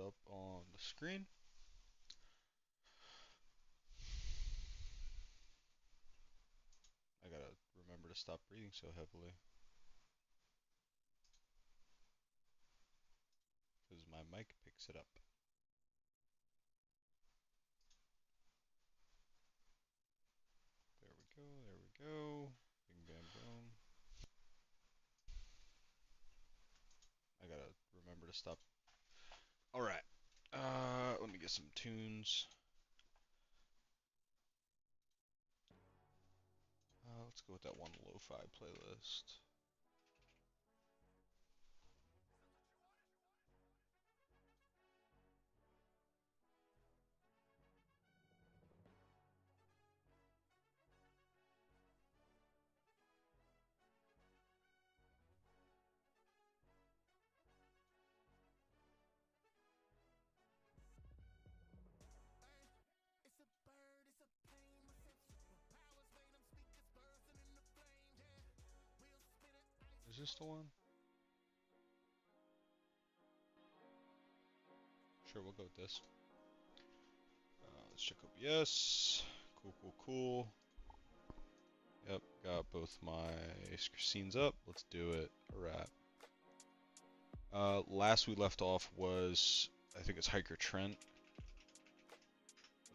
up on the screen. I gotta remember to stop breathing so heavily because my mic picks it up. There we go, there we go. Bing, bam, boom. I gotta remember to stop. Alright, let me get some tunes. Let's go with that one lo-fi playlist. Is this the one? Sure, we'll go with this. Let's check OBS. Cool, cool, cool. Yep, got both my scenes up. Let's do it. A wrap. Last we left off was, I think it's Hiker Trent.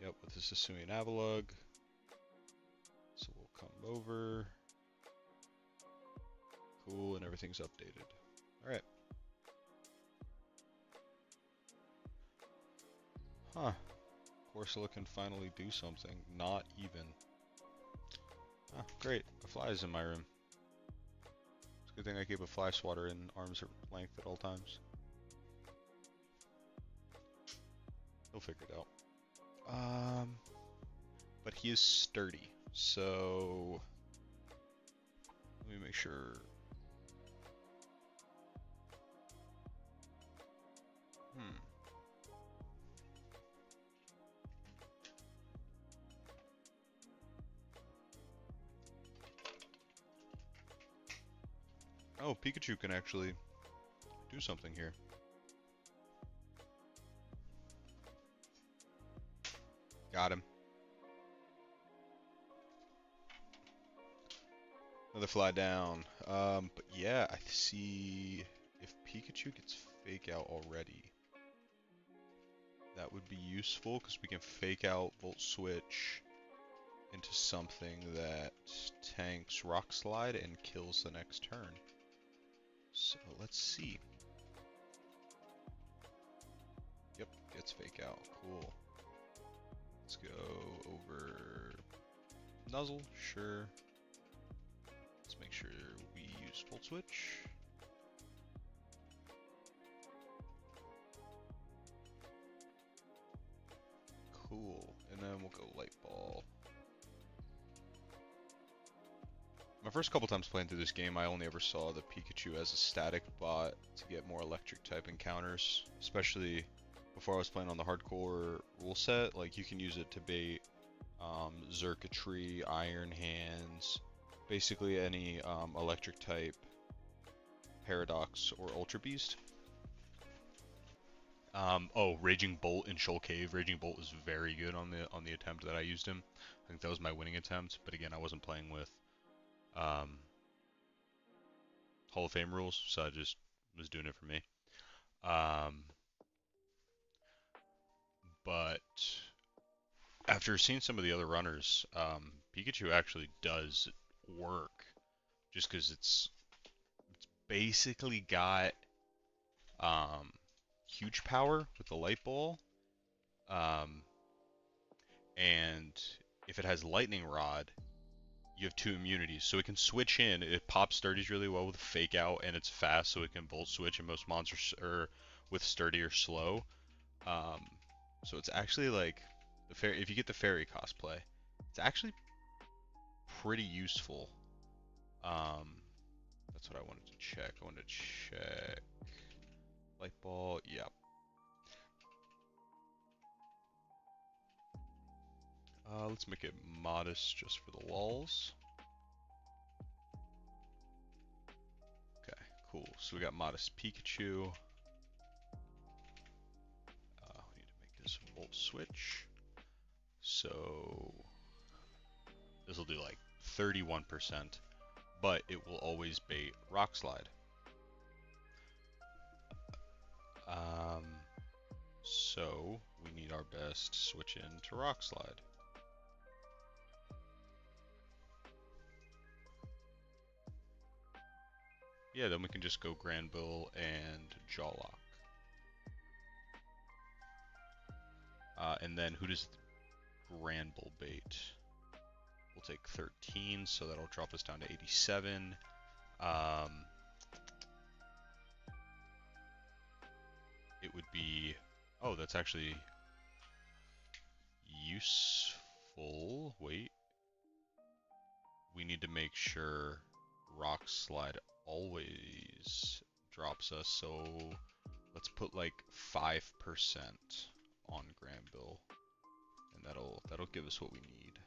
Yep, with his Sassuian Avalug. So we'll come over. Cool, and everything's updated. Alright. Huh. Corsola can finally do something. Not even. Ah, great. A fly is in my room. It's a good thing I keep a fly swatter in arm's length at all times. He'll figure it out. But he is sturdy, so let me make sure. Oh, Pikachu can actually do something here. Got him. Another fly down. But yeah, I see if Pikachu gets fake out already, that would be useful because we can fake out Volt Switch into something that tanks Rock Slide and kills the next turn. So let's see. Yep, gets fake out. Cool. Let's go over Nuzzle. Sure. Let's make sure we use Volt Switch. Cool. And then we'll go Light Ball. My first couple times playing through this game, I only ever saw the Pikachu as a static bot to get more electric type encounters, especially before I was playing on the hardcore rule set. Like, you can use it to bait Xurkitree, Iron Hands, basically any electric type Paradox or Ultra Beast. Oh, Raging Bolt in Shoal Cave. Raging Bolt was very good on the attempt that I used him. I think that was my winning attempt, but again, I wasn't playing with Hall of Fame rules, so I just was doing it for me. But after seeing some of the other runners, Pikachu actually does work, just because it's basically got huge power with the Light Ball, and if it has Lightning Rod, you have 2 immunities, so it can switch in. It pops Sturdies really well with Fake Out, and it's fast, so it can Volt Switch, and most monsters are with Sturdy or slow. So it's actually like if you get the Fairy cosplay, it's actually pretty useful. That's what I wanted to check. I wanted to check Light Ball. Yep. Let's make it modest just for the walls. Okay, cool. So we got modest Pikachu. is volt switch. So this will do like 31%, but it will always bait rock slide. So we need our best switch in to rock slide. Yeah, then we can just go Granville and Jawlock. And then who does Granville bait? We'll take 13, so that'll drop us down to 87. It would be... Oh, that's actually useful. Wait. We need to make sure rock slide always drops us, so let's put like 5% on Granville, and that'll give us what we need.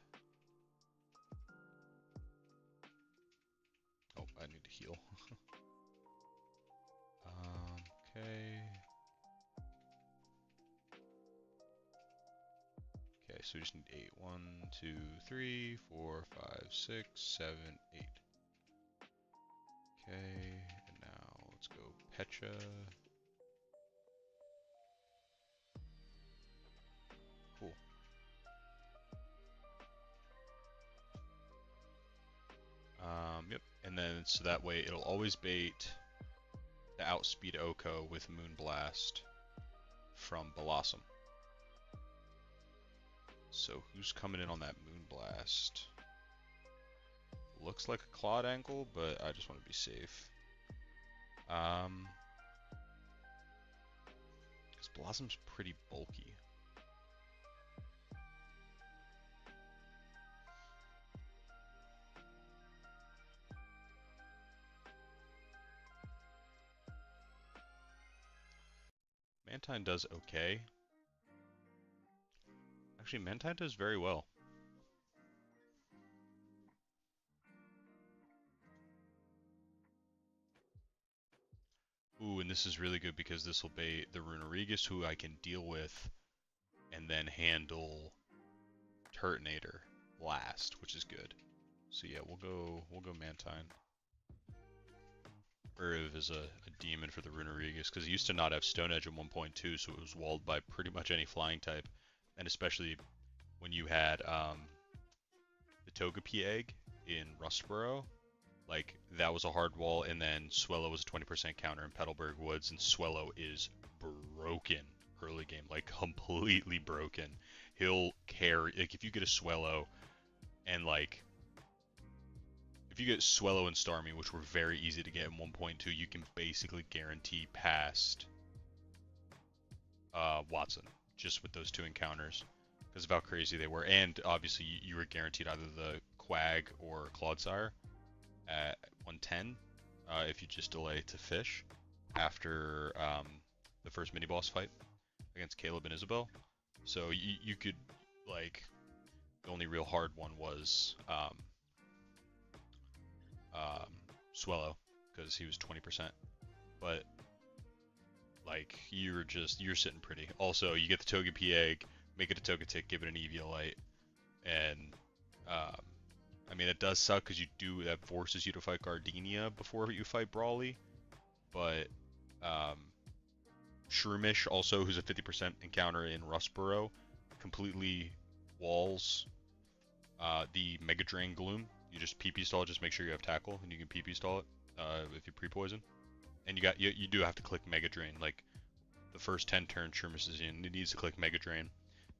Oh, I need to heal. Okay. Okay, so we just need 8. 1, 2, 3, 4, 5, 6, 7, 8. Okay, and now let's go Pecha. Cool. Yep, and then so that way it'll always bait the outspeed Oko with Moonblast from Blossom. So who's coming in on that Moonblast? Looks like a Clawed Ankle, but I just want to be safe. Because Blossom's pretty bulky. Mantine does okay. Actually, Mantine does very well. Ooh, and this is really good because this will bait the Runerigus, who I can deal with, and then handle Turtonator last, which is good. So yeah, we'll go Mantine. Uriv is a demon for the Runerigus because he used to not have Stone Edge at 1.2, so it was walled by pretty much any flying type, and especially when you had the Togepi egg in Rustboro, like that was a hard wall, and then Swellow was a 20% counter in Petalburg Woods, and Swellow is broken early game, like completely broken. He'll carry, like if you get a Swellow and like if you get Swellow and Starmie, which were very easy to get in 1.2, you can basically guarantee past Watson just with those two encounters because of how crazy they were. And obviously you were guaranteed either the Quag or Clodsire at 110 if you just delay to fish after the first mini boss fight against Caleb and Isabel. So you could, like, the only real hard one was Swellow because he was 20%, but like you're sitting pretty. Also, you get the Togepi egg, make it a Togetic, give it an Eviolite, and I mean it does suck because that forces you to fight Gardenia before you fight Brawly, but Shroomish also, who's a 50% encounter in Rustboro, completely walls the Mega Drain Gloom. You just PP stall it, just make sure you have tackle, and you can PP stall it if you pre-poison. And you do have to click Mega Drain. Like the first 10 turns Shermis is in, it needs to click Mega Drain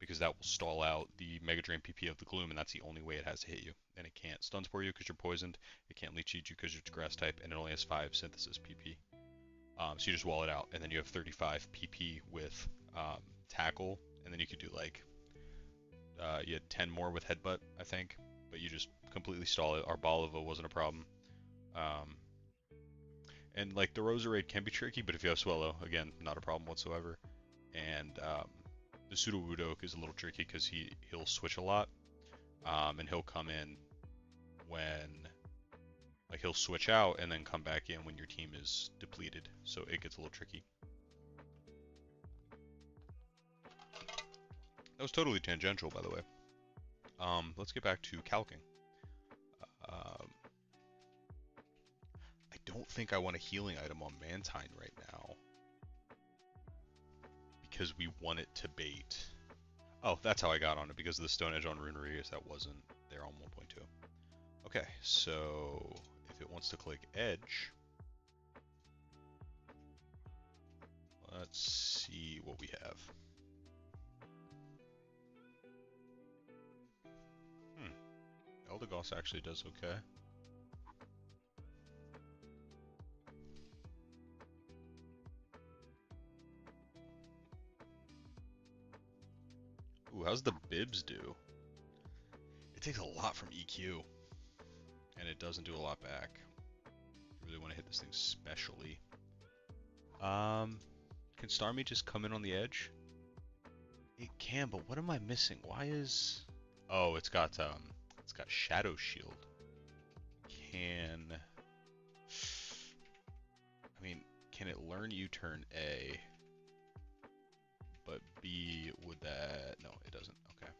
because that will stall out the Mega Drain PP of the Gloom, and that's the only way it has to hit you. And it can't stun spore you because you're poisoned. It can't leech eat you because you're grass type, and it only has 5 synthesis PP. So you just wall it out, and then you have 35 PP with tackle, and then you could do like you had 10 more with headbutt, I think, but you just completely stall it. Our Boliva wasn't a problem. And like the Roserade can be tricky, but if you have Swellow, again, not a problem whatsoever. And the Sudowoodo is a little tricky because he'll switch a lot, and he'll come in when, like, he'll switch out and then come back in when your team is depleted, so it gets a little tricky. That was totally tangential, by the way. Let's get back to calcing. Um, I don't think I want a healing item on Mantine right now because we want it to bait. Oh, that's how I got on it, because of the Stone Edge on Runeries that wasn't there on 1.2. Okay, so if it wants to click Edge, let's see what we have. Eldegoss actually does okay. Ooh, how's the Bibs do? It takes a lot from EQ, and it doesn't do a lot back. I really want to hit this thing specially. Can Starmie just come in on the edge? It can, but what am I missing? Why is... Oh, it's got Shadow Shield. I mean, can it learn U-turn A? But B, would that... No, it doesn't. Okay.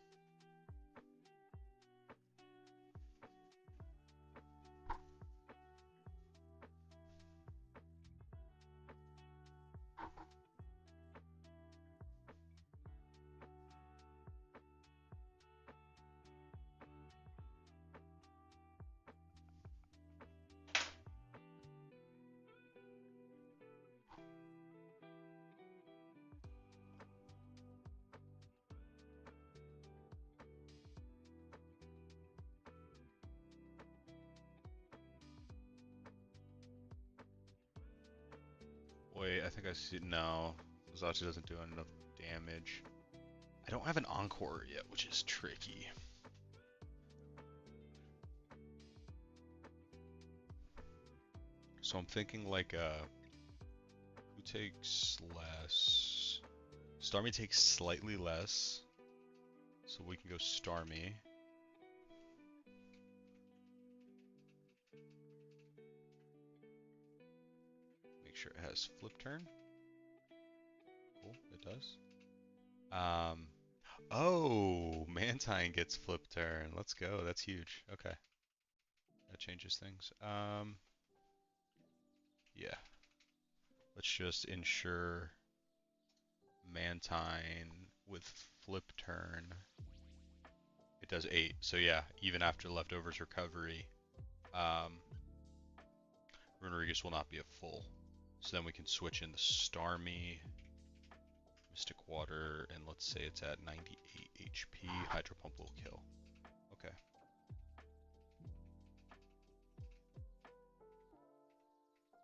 Wait, I think I see... No. Zachi doesn't do enough damage. I don't have an Encore yet, which is tricky. So I'm thinking like, who takes less? Starmie takes slightly less. So we can go Starmie. Make sure it has flip turn. Cool, it does. Oh, Mantine gets flip turn. Let's go. That's huge. Okay. That changes things. Yeah. Let's just ensure Mantine with flip turn. It does 8. So yeah, even after leftovers recovery, Runerigus will not be at full. So then we can switch in the Starmie, Mystic Water, and let's say it's at 98 HP. Hydro Pump will kill. Okay.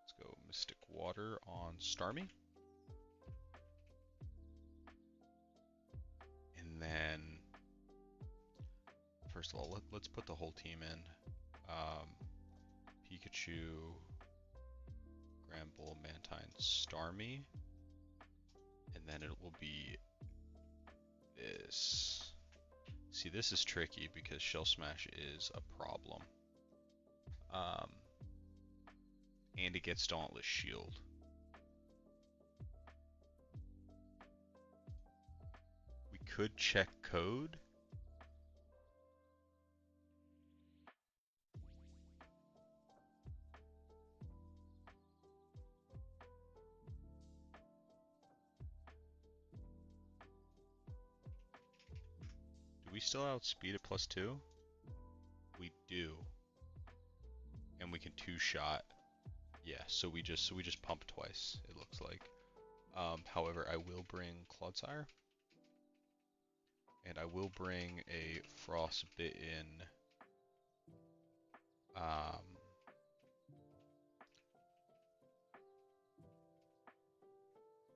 Let's go Mystic Water on Starmie. And then, first of all, let's put the whole team in. Pikachu, Granbull, Mantine, Starmie. And then it will be this. See, this is tricky because Shell Smash is a problem. And it gets Dauntless Shield. We could check code. Do we still outspeed at +2? We do. And we can two-shot. Yeah, so we just pump twice, it looks like. However, I will bring Clodsire. And I will bring a Frostbitten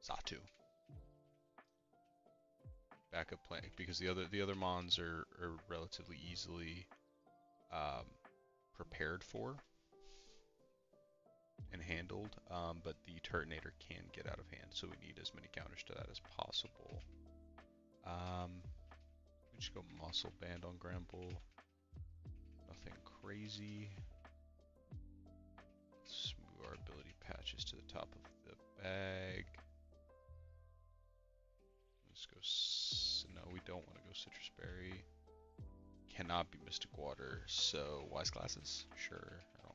Xatu. Backup plan, because the other mons are relatively easily prepared for and handled, but the Turtonator can get out of hand, so we need as many counters to that as possible. We just go Muscle Band on Granbull. Nothing crazy. Let's move our ability patches to the top of the bag. Let's go. No, we don't want to go citrus berry. Cannot be mystic water, so wise glasses? Sure. I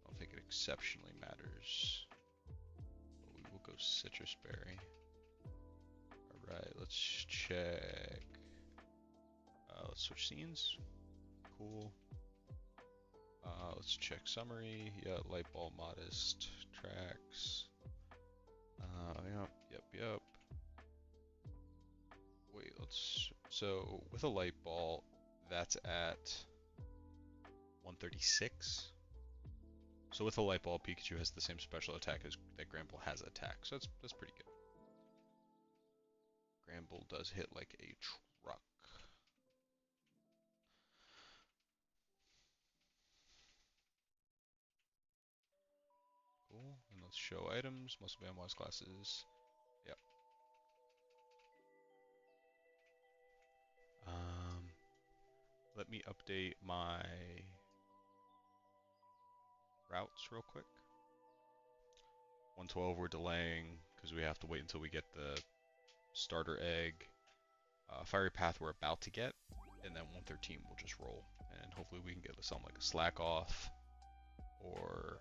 don't think it exceptionally matters. But we will go citrus berry. Alright, let's check. Let's switch scenes. Cool. Let's check summary. Yeah, light bulb modest tracks. Yep. Wait, so with a light ball, that's at 136. So with a light ball, Pikachu has the same special attack as that Granbull has attack. So that's pretty good. Granbull does hit like a truck. Cool. And let's show items. Muscle Band, Wise Glasses. Yep. Let me update my routes real quick. 112 we're delaying because we have to wait until we get the starter egg. Fiery Path we're about to get, and then 113 we'll just roll, and hopefully we can get something like a Slack Off or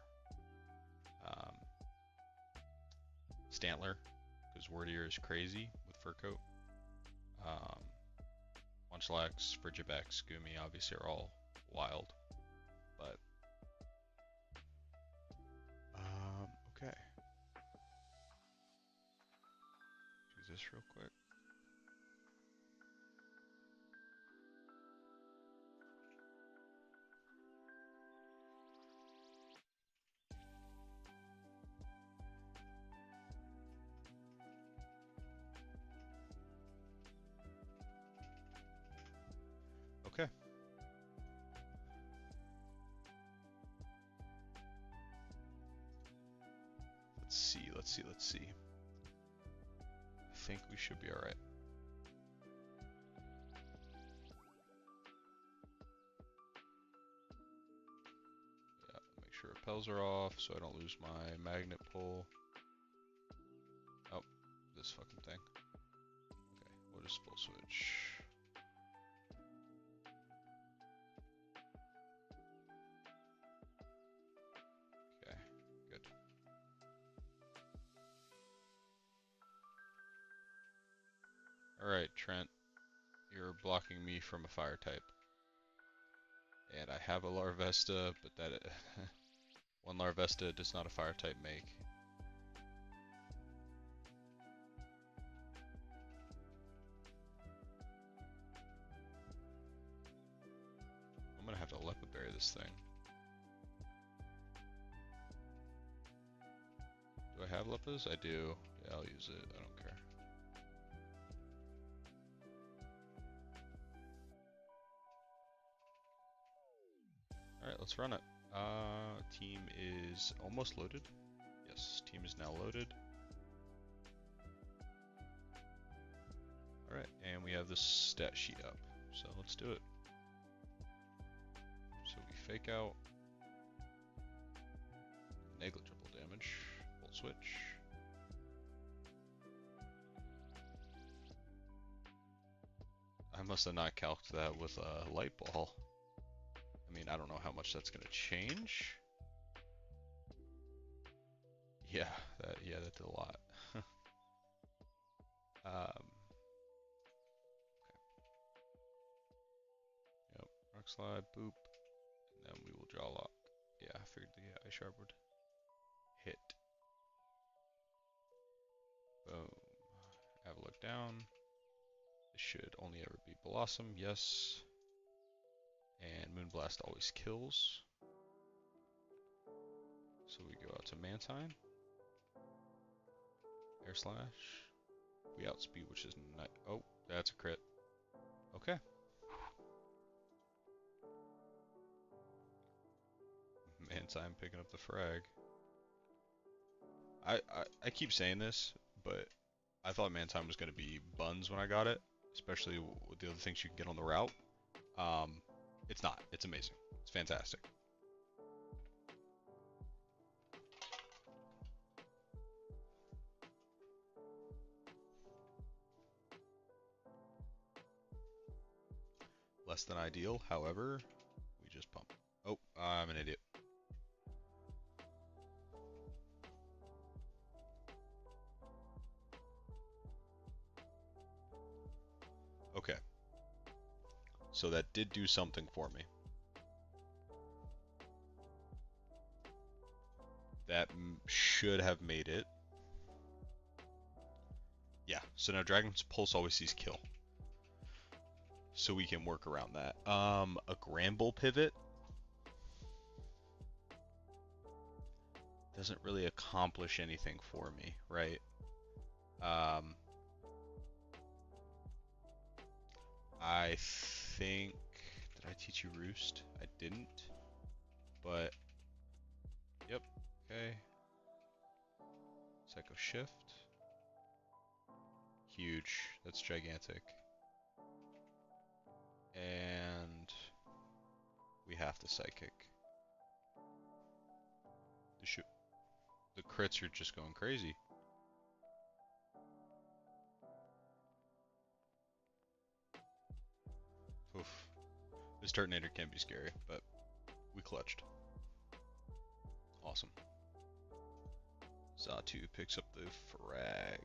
Stantler, because Wardier is crazy with Fur Coat. Munchlax, Frigibax, Goomy obviously are all wild, but okay. Do this real quick. Okay. Let's see. I think we should be alright. Yeah, make sure repels are off so I don't lose my magnet pull. Oh, this fucking thing. Okay, we'll just full switch. Okay, good. Alright, Trent. You're blocking me from a fire type. And I have a Larvesta, but that one Larvesta does not a fire type make. I'm gonna have to Leopard Berry this thing. Do I have Lepus? I do. Yeah, I'll use it. I don't care. Alright, let's run it. Team is almost loaded. Yes, team is now loaded. Alright, and we have the stat sheet up. So let's do it. So we fake out. Negligible damage. Full switch. I must have not calced that with a light ball. I mean, I don't know how much that's gonna change. Yeah, that did a lot. Okay. Yep, rock slide, boop, and then we will draw lock. Yeah, I figured the ice shard would hit. Boom. Have a look down. This should only ever be Blossom, yes. And Moonblast always kills. So we go out to Mantine. Air Slash. We outspeed, which is not. Oh, that's a crit. Okay. Mantine picking up the frag. I keep saying this, but I thought Mantine was going to be buns when I got it, especially with the other things you can get on the route. It's not. It's amazing. It's fantastic. less than ideal. However, we just pump. Oh, I'm an idiot. Okay. So that did do something for me. That should have made it. Yeah, so now Dragon's Pulse always sees kill. So we can work around that. A Gramble pivot doesn't really accomplish anything for me, right? I think... Did I teach you Roost? I didn't. But... Yep, okay. Psycho Shift. Huge. That's gigantic. And... we have to Psychic. The crits are just going crazy. Oof. This Turtonator can be scary, but we clutched. Awesome. Xatu picks up the frag.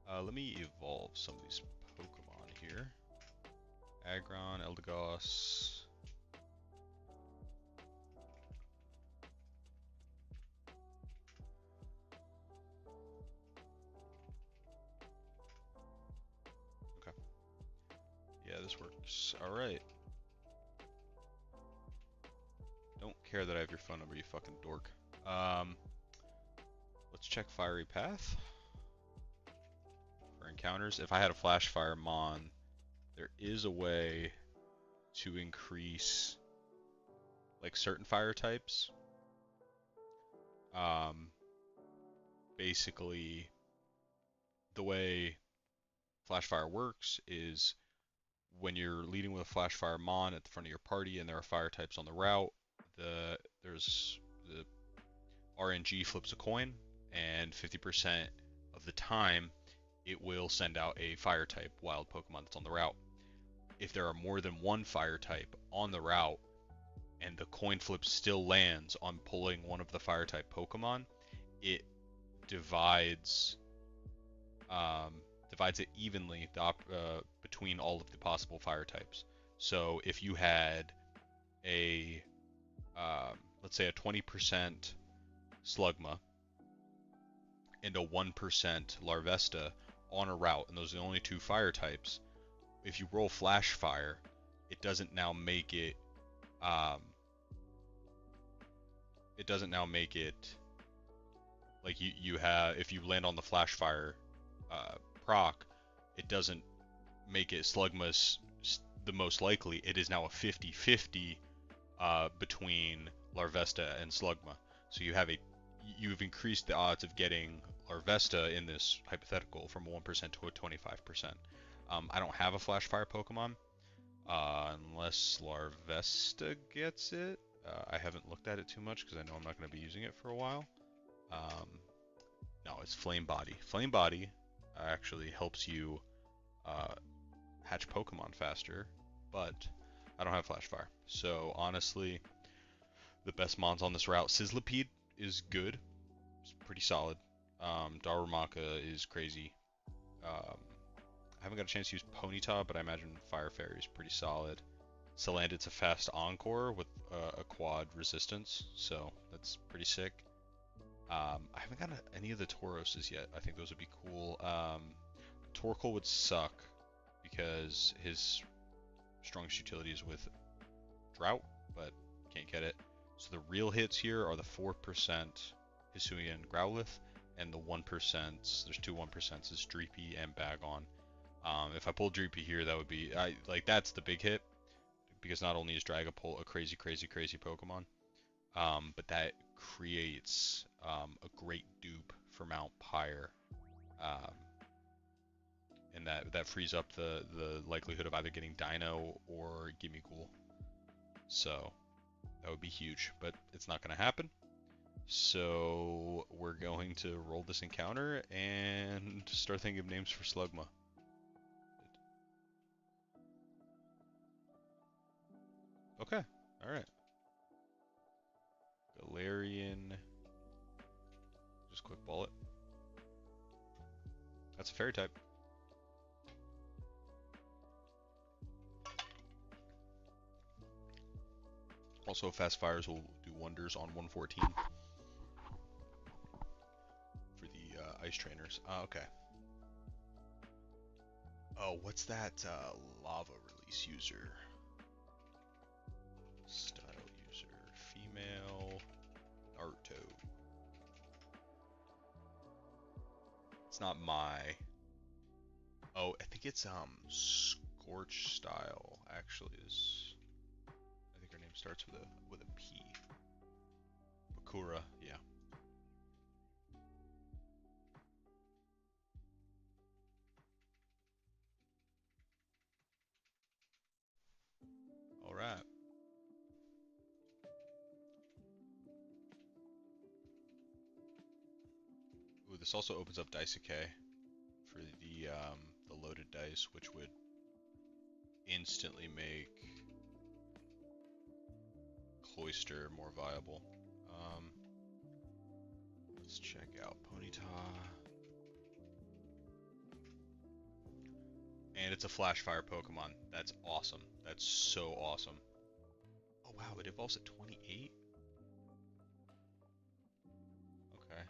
Let me evolve some of these Pokemon here. Aggron, Eldegoss. Okay. Yeah, this works. Alright. Don't care that I have your phone number, you fucking dork. Let's check Fiery Path for encounters. If I had a Flash Fire Mon, there is a way to increase like certain fire types. Basically, the way Flash Fire works is when you're leading with a Flash Fire Mon at the front of your party and there are fire types on the route, there's the RNG flips a coin, and 50% of the time it will send out a fire type wild Pokemon that's on the route. If there are more than one fire type on the route and the coin flip still lands on pulling one of the fire type Pokemon, it divides it evenly between all of the possible fire types. So if you had a let's say a 20% Slugma and a 1% Larvesta on a route, and those are the only two fire types, if you roll Flash Fire, it doesn't now make it like you have, if you land on the Flash Fire proc, it doesn't make it Slugma's the most likely. It is now a 50-50 between Larvesta and Slugma. So you've increased the odds of getting Larvesta in this hypothetical from 1% to a 25%. I don't have a Flash Fire Pokemon, unless Larvesta gets it. I haven't looked at it too much because I know I'm not going to be using it for a while. No, it's Flame Body. Flame Body actually helps you hatch Pokemon faster, but I don't have Flash Fire. So honestly, the best mons on this route, Sizzlipede is good. It's pretty solid. Darumaka is crazy. I haven't got a chance to use Ponyta, but I imagine Fire Fairy is pretty solid. Salandit's a fast Encore with a quad resistance, so that's pretty sick. I haven't got any of the Tauroses yet. I think those would be cool. Torkoal would suck because his strongest utility is with Drought, but can't get it. So the real hits here are the 4% Hisuian Growlithe, and the 1%, there's two 1%s, is Dreepy and Bagon. If I pull Dreepy here, that would be, that's the big hit, because not only is Dragapult a crazy Pokemon, but that creates a great dupe for Mount Pyre, and that frees up the likelihood of either getting Dino or Gimmighoul. So that would be huge, but it's not going to happen. So we're going to roll this encounter and start thinking of names for Slugma. Okay. All right. Galarian. Just quick ball it. That's a fairy type. Also, fast fires will do wonders on 114 for the ice trainers. Okay. Oh, what's that lava release user? Style user. Female. Naruto. It's not my. Oh, I think it's Scorch style actually is. I think her name starts with a P. Bakura, yeah. All right. Ooh, this also opens up Daisuke for the loaded dice, which would instantly make Cloister more viable. Let's check out Ponyta. And it's a Flash Fire Pokemon. That's awesome. That's so awesome. Oh wow, it evolves at 28? Okay.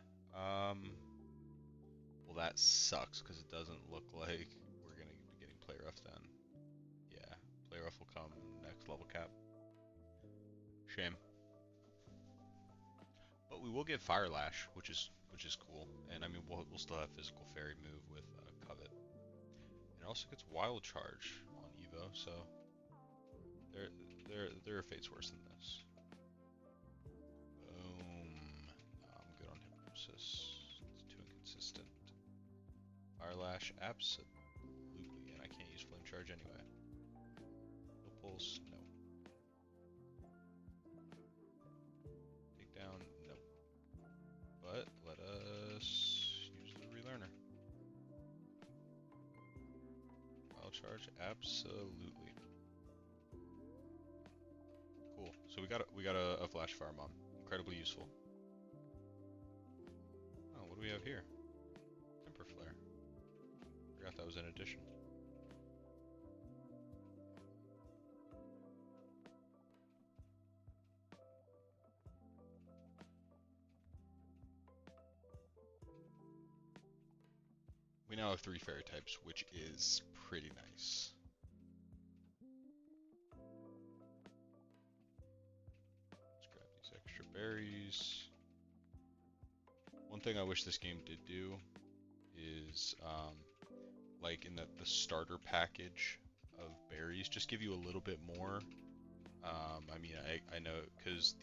Well that sucks because it doesn't look like we're gonna be getting Play Rough then. Yeah, Play Rough will come next level cap. Shame. But we will get Fire Lash, which is cool. And I mean we'll still have Physical Fairy move with Covet. And it also gets Wild Charge on Evo, so there are fates worse than this. Boom. No, I'm good on Hypnosis. It's too inconsistent. Fire Lash, absolutely. And I can't use Flame Charge anyway. No Pulse, no. Takedown, no. But let us use the Relearner. Wild Charge, absolutely. Cool. So we got a Flash Fire Mom. Incredibly useful. Oh, what do we have here? Temper Flare. Forgot that was an addition. We now have 3 fairy types, which is pretty nice. Let's grab these extra berries. One thing I wish this game did do is, like in the starter package of berries, just give you a little bit more. I mean, I know because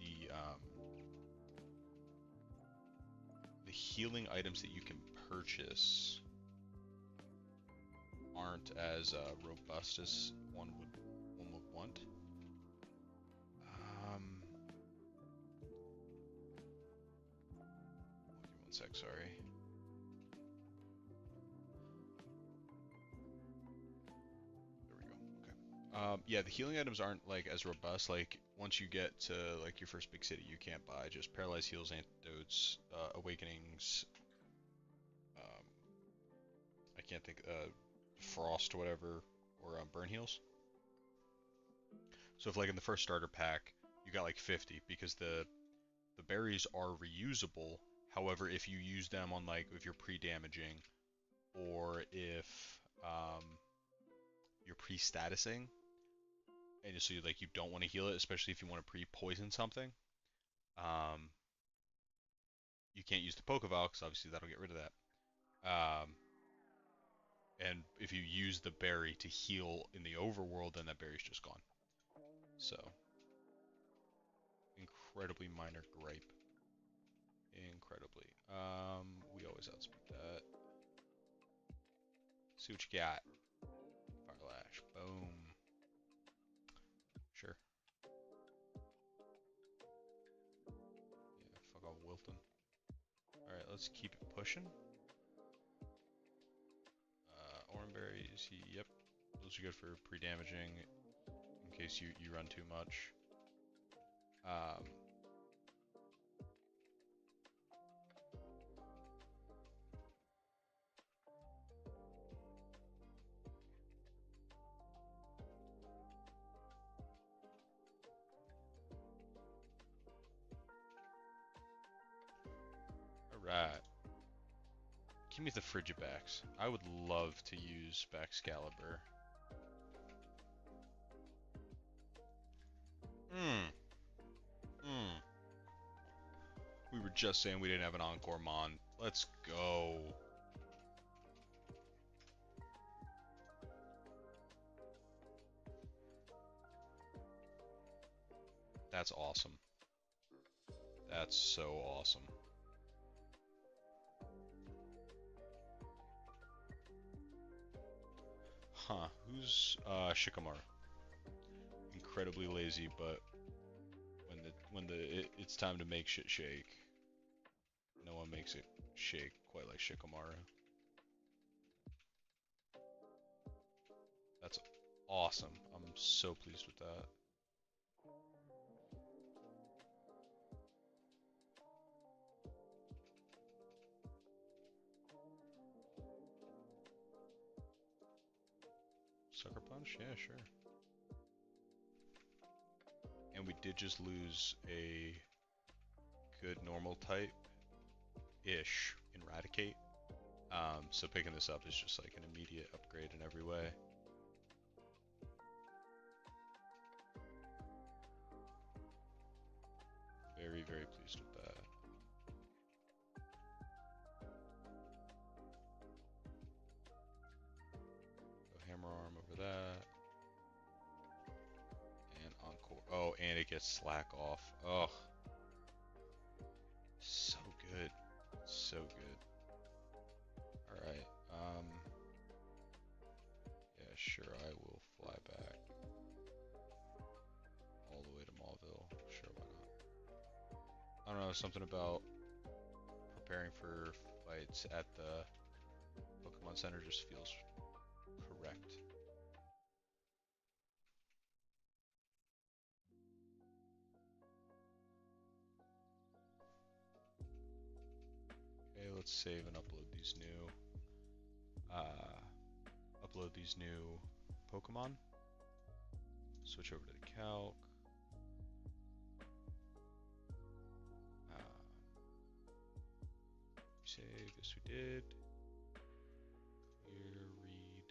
the healing items that you can purchase aren't as robust as one would want. Give me one sec, sorry. There we go. Okay. Yeah, the healing items aren't like as robust. Like once you get to like your first big city, you can't buy just paralyzed heals, antidotes, awakenings. I can't think. Frost or whatever, or burn heals. So if like in the first starter pack, you got like 50 because the berries are reusable. However, if you use them on like if you're pre-damaging or if you're pre-statusing and so like you don't want to heal it, especially if you want to pre-poison something, you can't use the Pokeball because obviously that'll get rid of that. And if you use the berry to heal in the overworld, then that berry's just gone. So, incredibly minor gripe. Incredibly. We always outspeed that. See what you got. Fire Lash. Boom. Sure. Yeah, fuck off Wilton. Alright, let's keep it pushing. Orange berries, yep. Those are good for pre-damaging in case you run too much. Um, Alright. Give me the Frigibacks. I would love to use Baxcalibur. Hmm. Hmm. We were just saying we didn't have an Encore Mon. Let's go. That's awesome. That's so awesome. Huh. Who's Shikamaru? Incredibly lazy, but it's time to make shit shake, no one makes it shake quite like Shikamaru. That's awesome. I'm so pleased with that. Sucker Punch? Yeah, sure. And we did just lose a good normal type-ish in Raticate. So picking this up is just like an immediate upgrade in every way. Very, very pleased with that. Go Hammer Arm over that. And Encore. Oh, and it gets Slack off. Ugh. So good. So good. Alright. Yeah, sure, I will fly back. All the way to Mauville. Sure, why not? I don't know, something about preparing for fights at the Pokemon Center just feels correct. Okay, let's save and upload these new Pokemon. Switch over to the calc. Save, yes we did. Clear, read.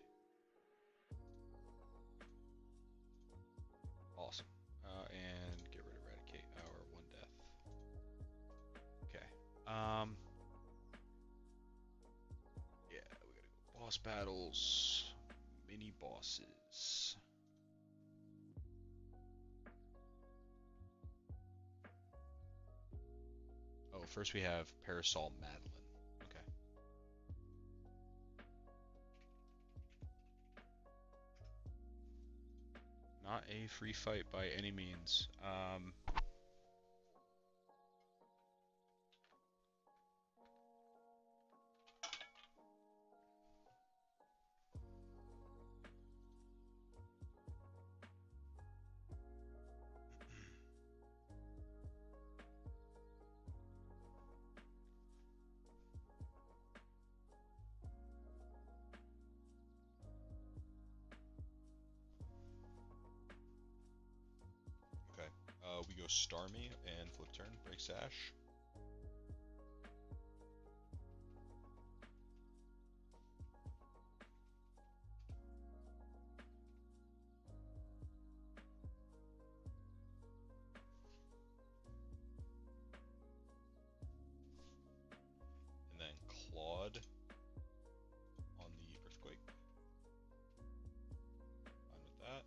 Awesome. And get rid of Eradicate our one death. Okay. Yeah, we gotta go boss battles. Mini bosses. Oh, first we have Parasol Madeline. Okay. Not a free fight by any means. Okay. We go Starmie and flip turn, break Sash. And then Claude on the Earthquake. Fine with that.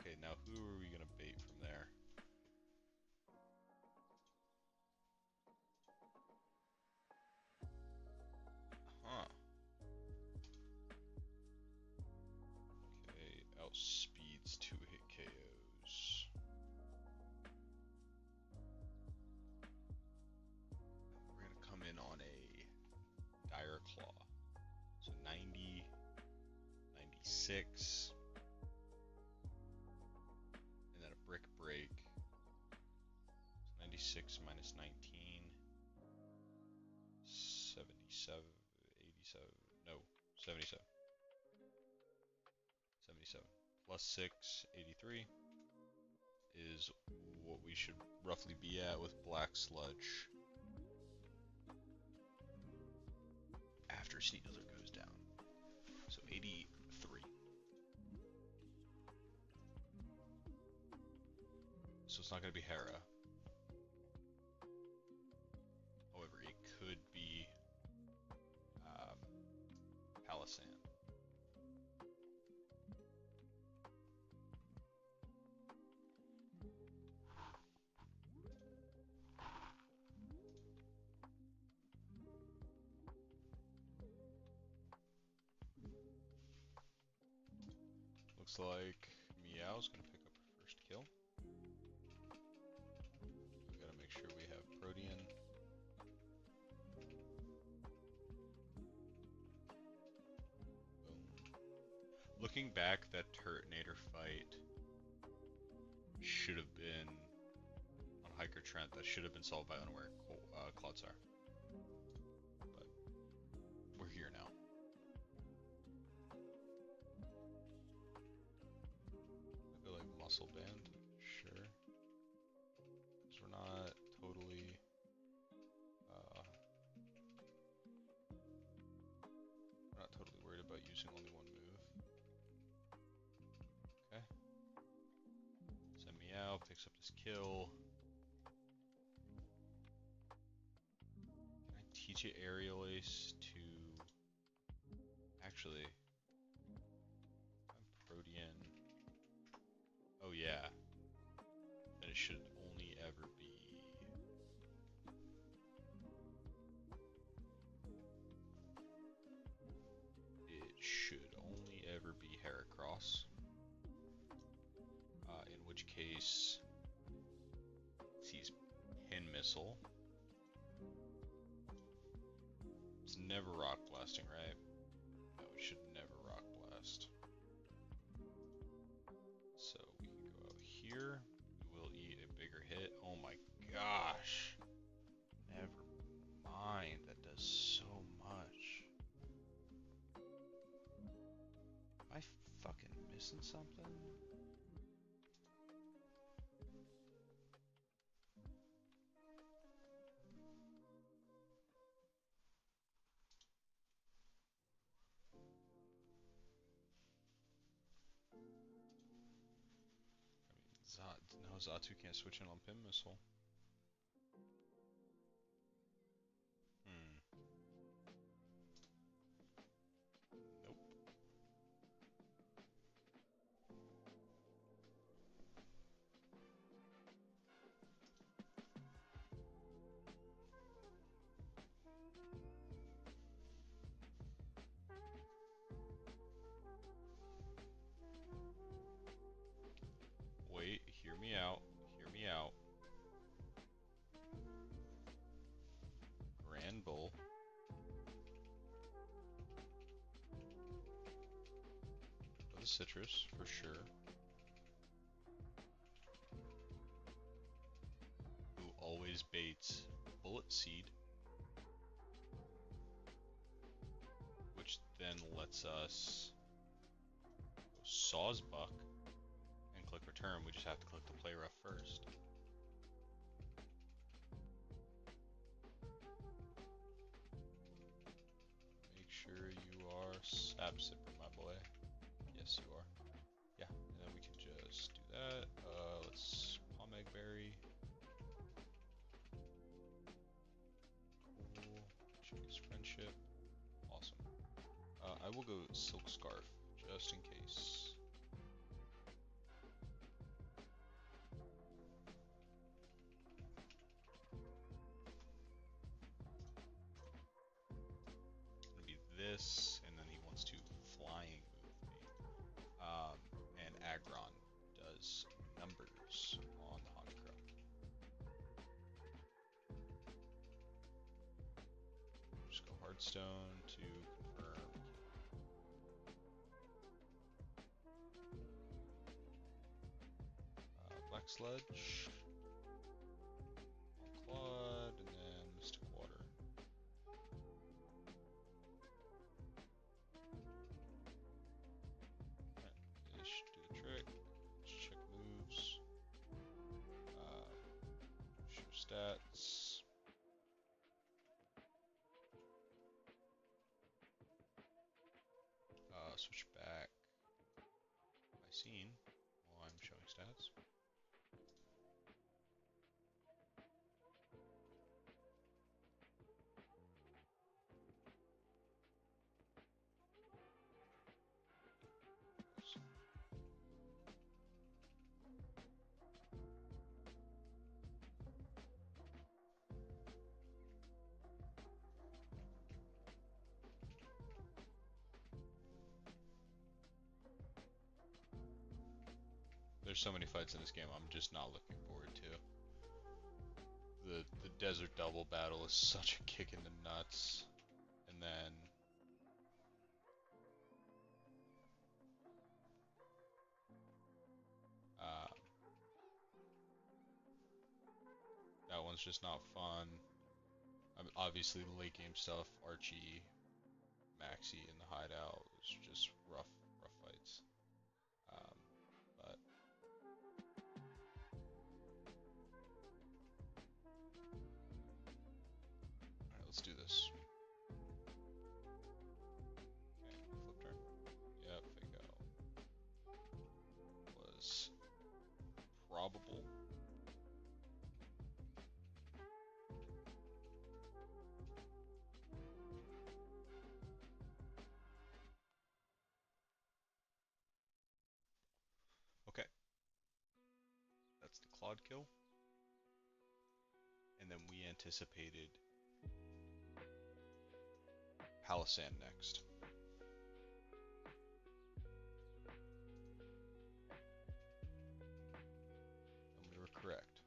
Okay, now who are we gonna bait from there? Huh. Okay, outspeeds 2-hit KOs. We're gonna come in on a Dire Claw. So 90, 96, and then a Brick Break, 86 minus 19. 77, 87, no, 77. 77 plus 6, 83 is what we should roughly be at with black sludge after Sneak Killer goes down. So 83. So it's not going to be Hera. However, it could be Palisan. Looks like Meow's gonna pick up her first kill. We gotta make sure we have Protean. Boom. Looking back, that Turtonator fight should have been on Hiker Trent. That should have been solved by unaware Clodsar. But we're here now. Maybe like Muscle Band, sure. Because we're not totally worried about using only one move. Okay. Send me out, picks up this kill. Can I teach it Aerial Ace to... Actually, I'm Protean. Oh yeah. Then it should only ever be... It should only ever be Heracross. In which case, sees Pin Missile. It's never Rock Blasting, right? No, it should never Rock Blast. So we can go out here. We will eat a bigger hit. Oh my gosh. Never mind. That does so much. Am I fucking missing something? No, Zatu can't switch in on Pin Missile. Nope. Wait, hear me out. Hear me out. Grand Bull. With a citrus, for sure. Who always baits Bullet Seed. Which then lets us go Sawsbuck and click return. We just have to click the play rough first. Make sure you are Sap Sipper, my boy. Yes, you are. Yeah, and then we can just do that. Let's Palm Egg Berry. Cool. Check his friendship. Awesome. I will go Silk Scarf, just in case. It'll be this, and then he wants to flying move me. And Aggron does numbers on the Honeycrow. Just go Hearthstone to confirm. Black Sludge. stats. Switch back my scene while I'm showing stats. There's so many fights in this game I'm just not looking forward to. The desert double battle is such a kick in the nuts. And then that one's just not fun. Obviously the late game stuff, Archie, Maxie in the hideout was just rough fights. But alright, let's do this. Okay, flip turn. Yep, fake out. Was probable. Okay. That's the Claude kill. And then we anticipated Palisand next. And we were correct.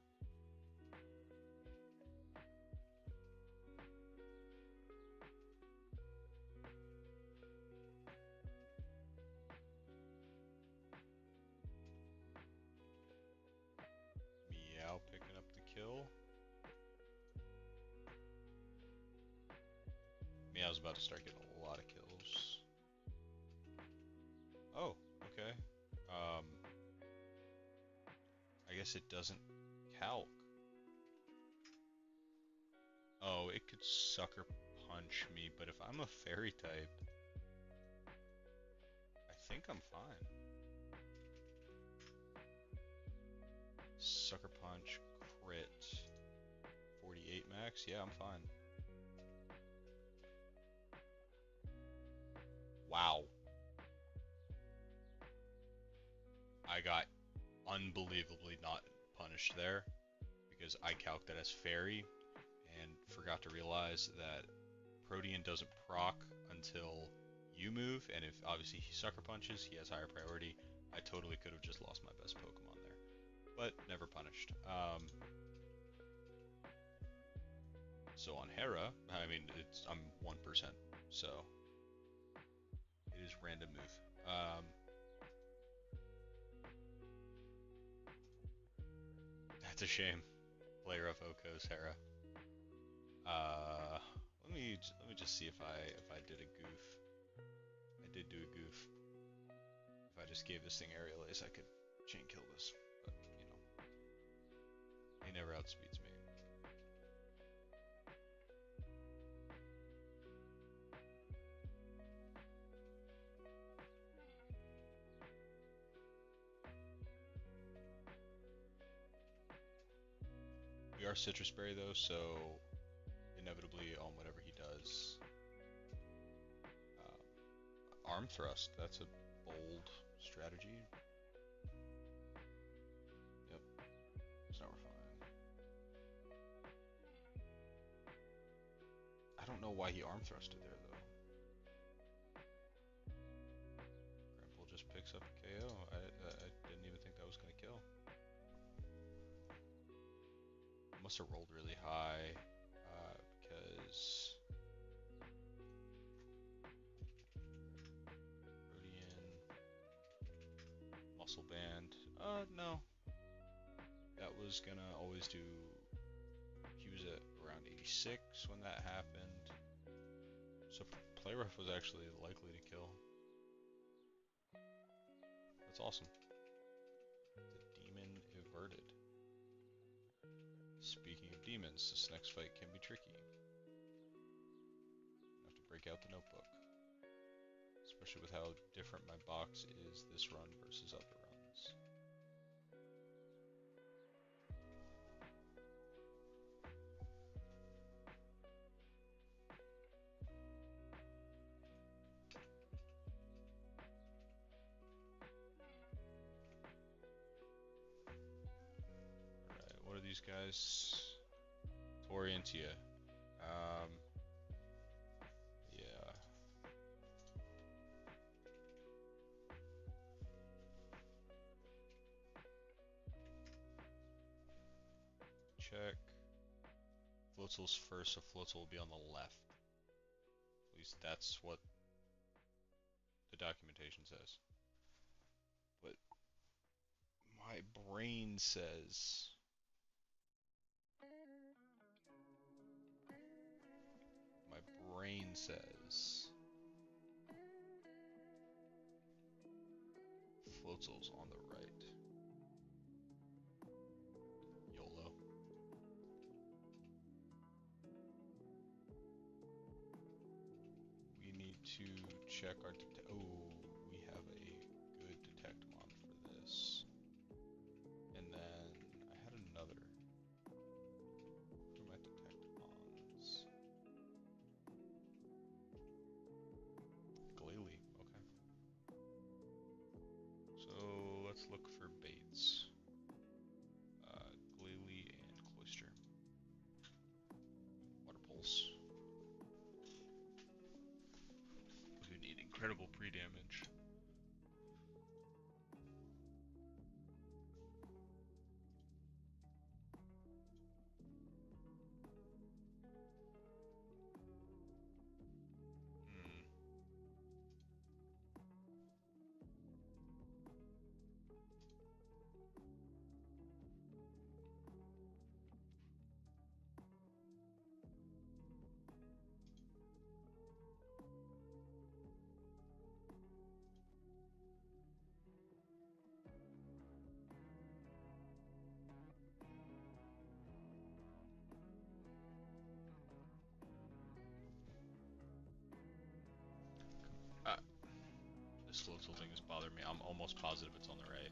Meow picking up the kill. Meow's about to start getting a lot of kills. Oh, okay. I guess it doesn't calc. Oh, it could sucker punch me, but if I'm a fairy type, I think I'm fine. Sucker punch, crit, 48 max, yeah, I'm fine. Wow. I got unbelievably not punished there because I calced that as fairy and forgot to realize that Protean doesn't proc until you move, and if obviously he sucker punches, he has higher priority. I totally could have just lost my best Pokemon there, but never punished. So on Hera, I mean, I'm 1%, so it is random move. That's a shame. Player of Oko's Hera. Let me just see if I did a goof. I did do a goof. If I just gave this thing aerial ace, I could chain kill this. But you know, he never outspeeds me. We are Citrus Berry though, so inevitably on whatever he does. Arm Thrust, that's a bold strategy. Yep, so we're fine. I don't know why he Arm Thrusted there though. Grimple just picks up a KO. I didn't even think that was gonna kill. Must have rolled really high because Protean, Muscle Band. No. That was gonna always do. He was at around 86 when that happened. So Play Rough was actually likely to kill. That's awesome. The demon everted. Speaking of demons, this next fight can be tricky. I have to break out the notebook. Especially with how different my box is this run versus other runs. Alright, what are these guys? Torientia. Yeah. Check. Floatzel's first, so Floatzel will be on the left. At least that's what the documentation says. But my brain says... My brain says... Floatzel's on the right. YOLO. We need to check our we have a good detect mon for this. And then I had another. What are my detect mons? Glalie, okay. So let's look for baits. Glalie and Cloister. Water pulse. We need incredible pre-damage. This floatzel thing is bothering me. I'm almost positive it's on the right.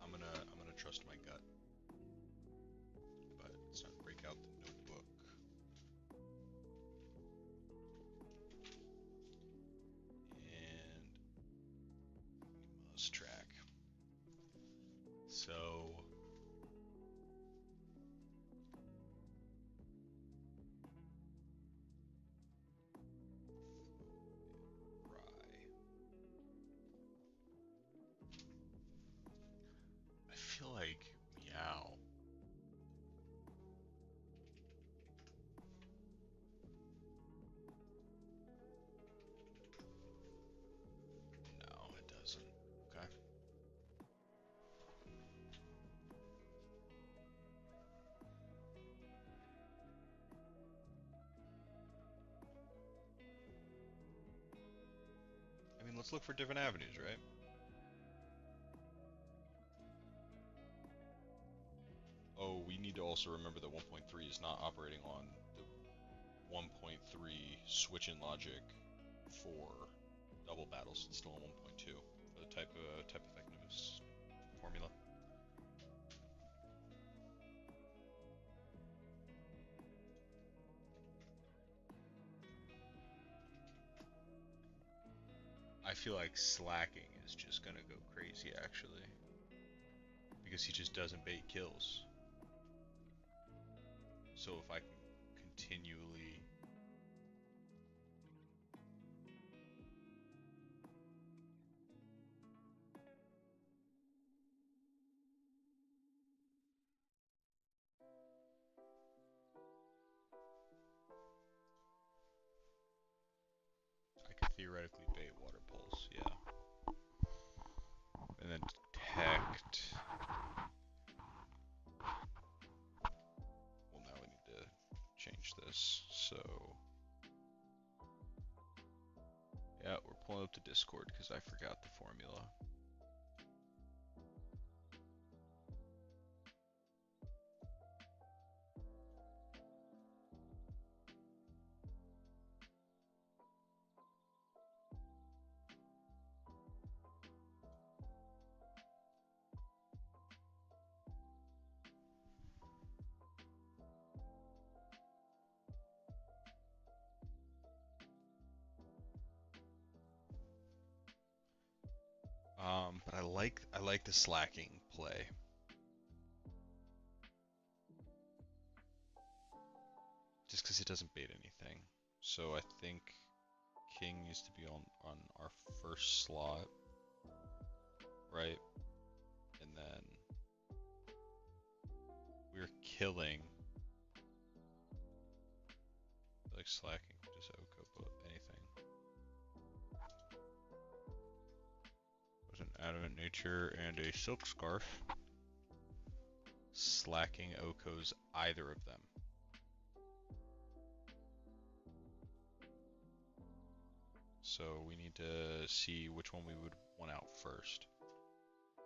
I'm gonna trust my gut. But it's time to break out the notebook. And we must track. So I feel like meow. No, it doesn't. Okay. I mean, let's look for different avenues, right? Oh, we need to also remember that 1.3 is not operating on the 1.3 switch in logic for double battles. It's still on 1.2 for the type effectiveness formula. I feel like slacking is just gonna go crazy actually, because he just doesn't bait kills. So if I can continually I could theoretically bait water pulse, yeah. And then detect. Well, now we need to change this. So yeah, we're pulling up the Discord because I forgot the formula. But I like the slacking play. Just because it doesn't bait anything. So I think king needs to be on our first slot, right? And then we're killing. I like slacking, just Oko, but anything. With an adamant nature and a silk scarf. Slacking Okos either of them. So we need to see which one we would want out first.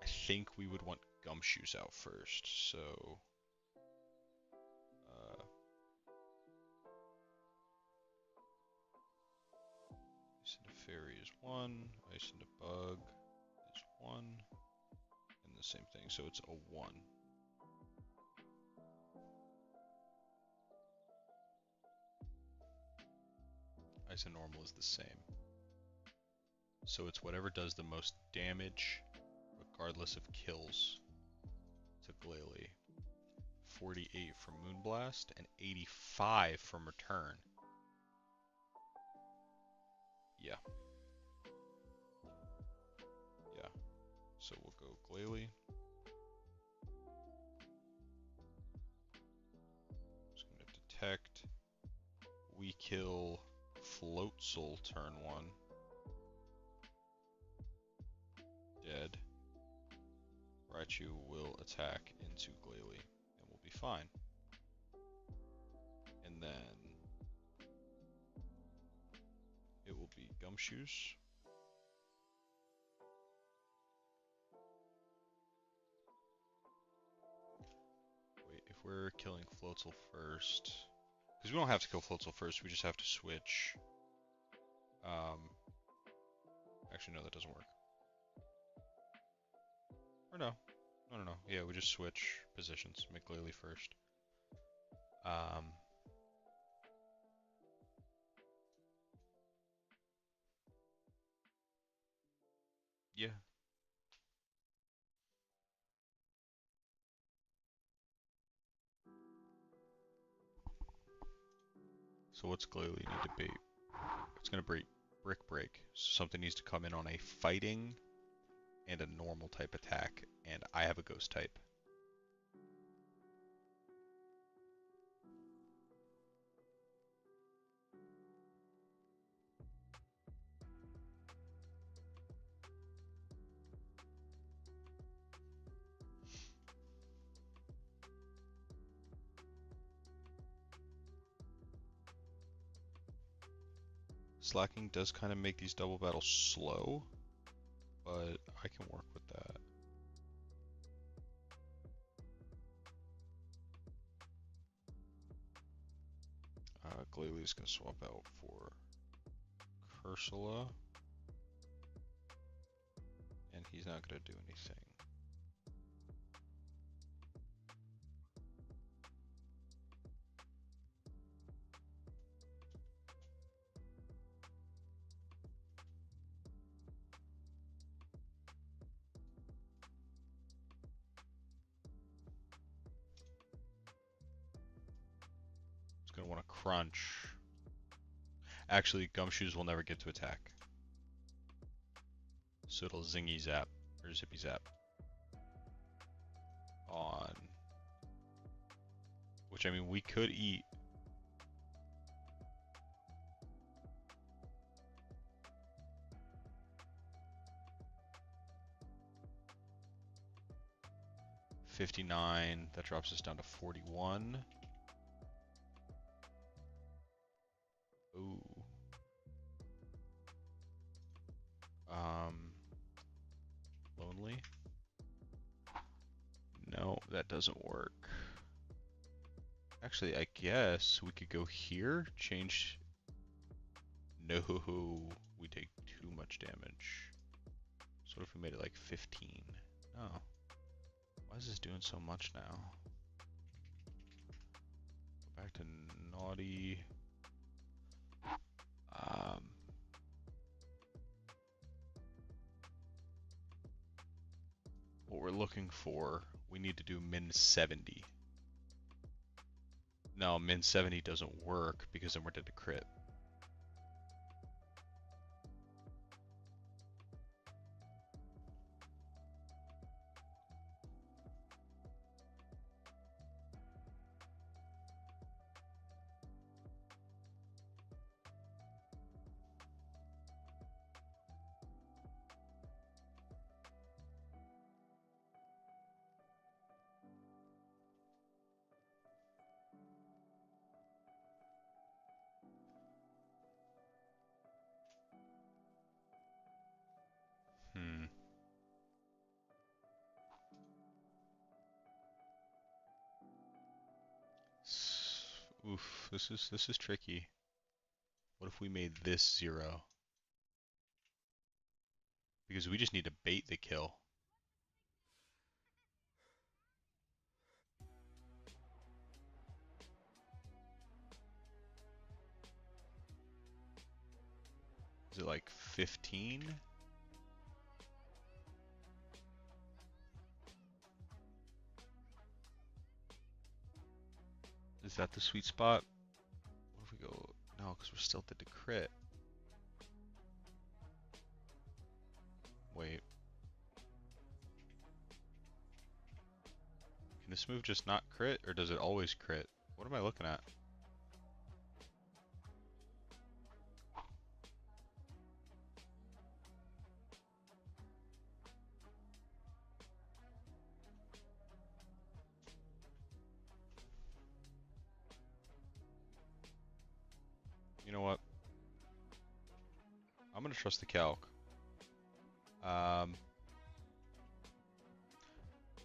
I think we would want Gumshoes out first, so... Ice and a Fairy is 1, Ice and a Bug is 1, and the same thing, so it's a 1. Ice and Normal is the same. So it's whatever does the most damage, regardless of kills, to Glalie. 48 from Moonblast, and 85 from Return. Yeah. Yeah. So we'll go Glalie. Just gonna detect. We kill Floatzel turn 1. Dead. Raichu will attack into Glalie, and we'll be fine. And then it will be Gumshoes. Wait, if we're killing Floatzel first, because we don't have to kill Floatzel first, we just have to switch. Actually, no, that doesn't work. Or no. No. Yeah, we just switch positions. Make Glalie first. Yeah. So what's Glalie need to be? It's gonna break Brick Break. So something needs to come in on a fighting and a normal type attack, and I have a ghost type. Slacking does kind of make these double battles slow, but I can work with that. Glalie is going to swap out for Cursula, and he's not going to do anything. He's going to want to crunch. Actually, Gumshoes will never get to attack. So it'll zingy zap, or zippy zap. On. Which, I mean, we could eat. $59, that drops us down to 41. Ooh. Lonely? No, that doesn't work. Actually, I guess we could go here, change... No, we take too much damage. So what if we made it like 15? Oh. Why is this doing so much now? Go back to naughty. What we're looking for, we need to do min 70. No, min 70 doesn't work because then we're dead to crit. Hmm. Oof, this is tricky. What if we made this 0? Because we just need to bait the kill. Is it like 15? Is that the sweet spot? What if we go... No, because we're still dead to crit. Wait. Can this move just not crit, or does it always crit? What am I looking at? You know what? I'm gonna trust the calc. I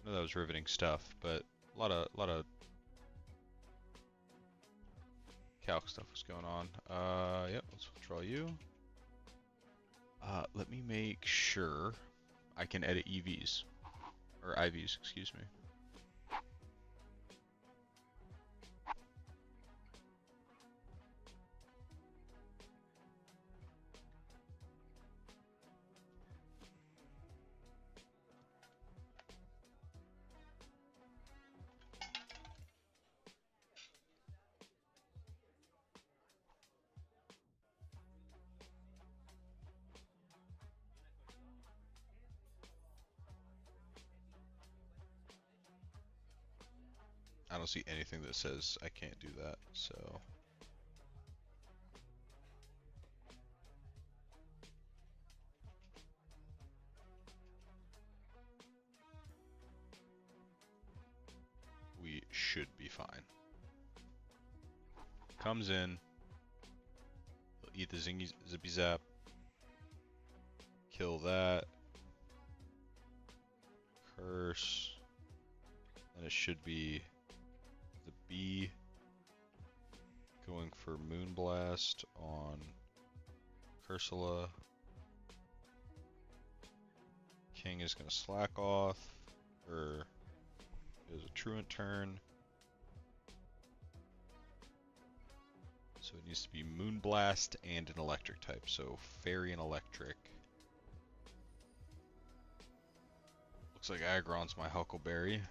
know that was riveting stuff, but a lot of calc stuff was going on. Yep, let's draw you. Let me make sure I can edit EVs. Or IVs, excuse me. I don't see anything that says I can't do that, so... we should be fine. Comes in, he'll eat the zingy zippy zap, kill that, curse, and it should be the B going for Moonblast on Cursula. King is going to slack off, or is a truant turn. So it needs to be Moonblast and an electric type, so Fairy and Electric. Looks like Aggron's my Huckleberry.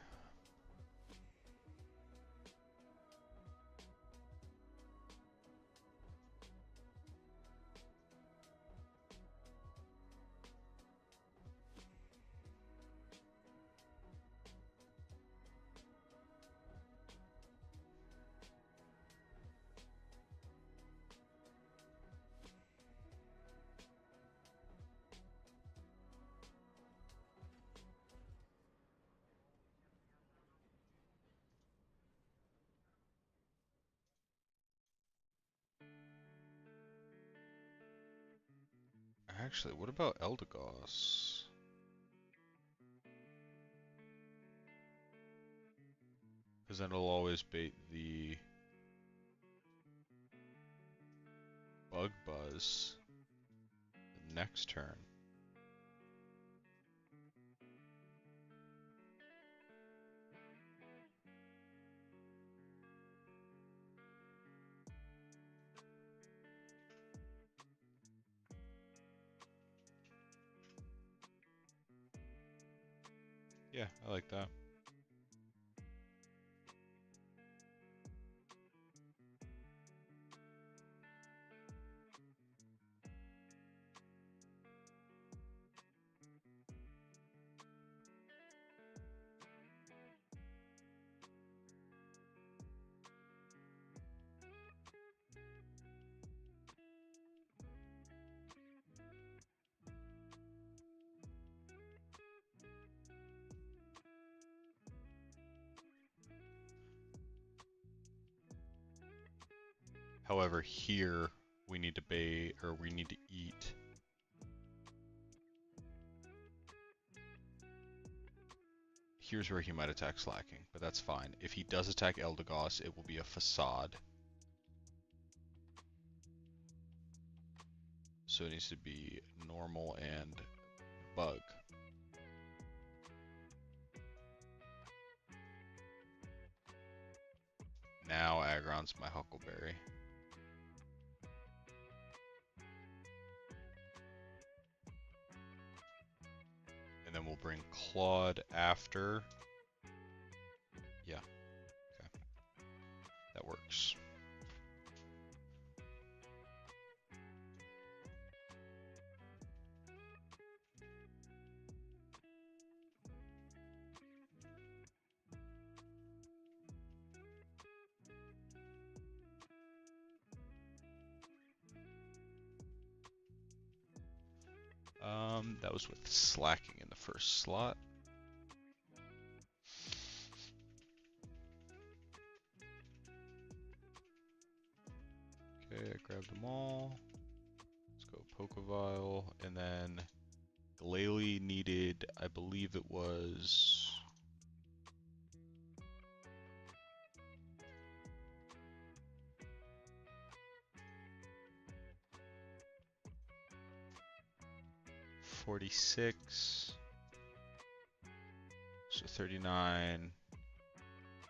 Actually, what about Eldegoss? Because then it'll always bait the bug buzz the next turn. Yeah, I like that. However, here we need to bait, or we need to eat. Here's where he might attack Slacking, but that's fine. If he does attack Eldegoss, it will be a facade. So it needs to be normal and bug. Now Aggron's my Huckleberry. And then we'll bring Claude after. Yeah, okay. That works. That was with Slacking in the first slot. Okay, I grabbed them all. Let's go Pokevile, and then Glalie needed, I believe it was... $46, so 39,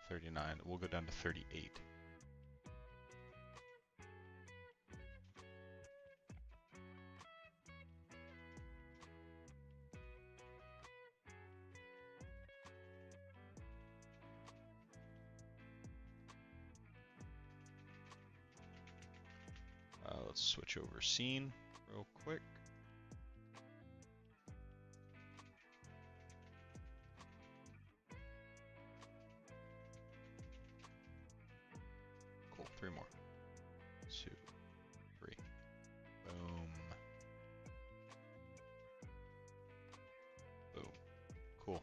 39, we'll go down to 38. Let's switch over scene real quick. Cool, 3 more. 2, 3. Boom. Boom. Cool.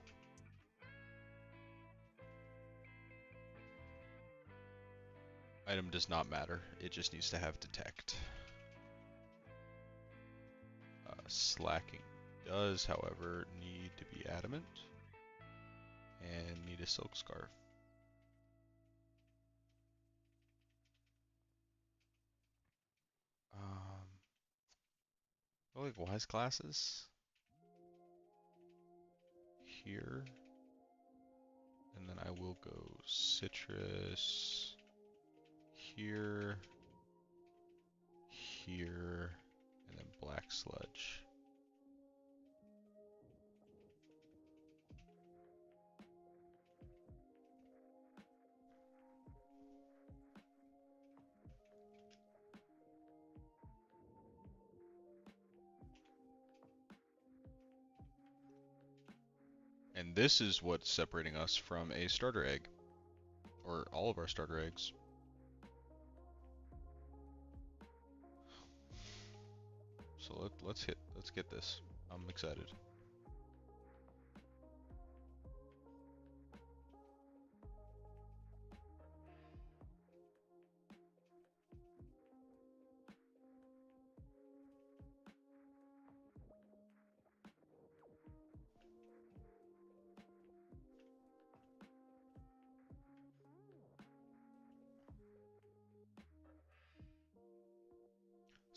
Item does not matter, it just needs to have detect. Slacking does, however, need to be adamant and need a silk scarf. I like wise classes here, and then I will go citrus here, here, and then black sludge. And this is what's separating us from a starter egg, or all of our starter eggs. So let's get this. I'm excited.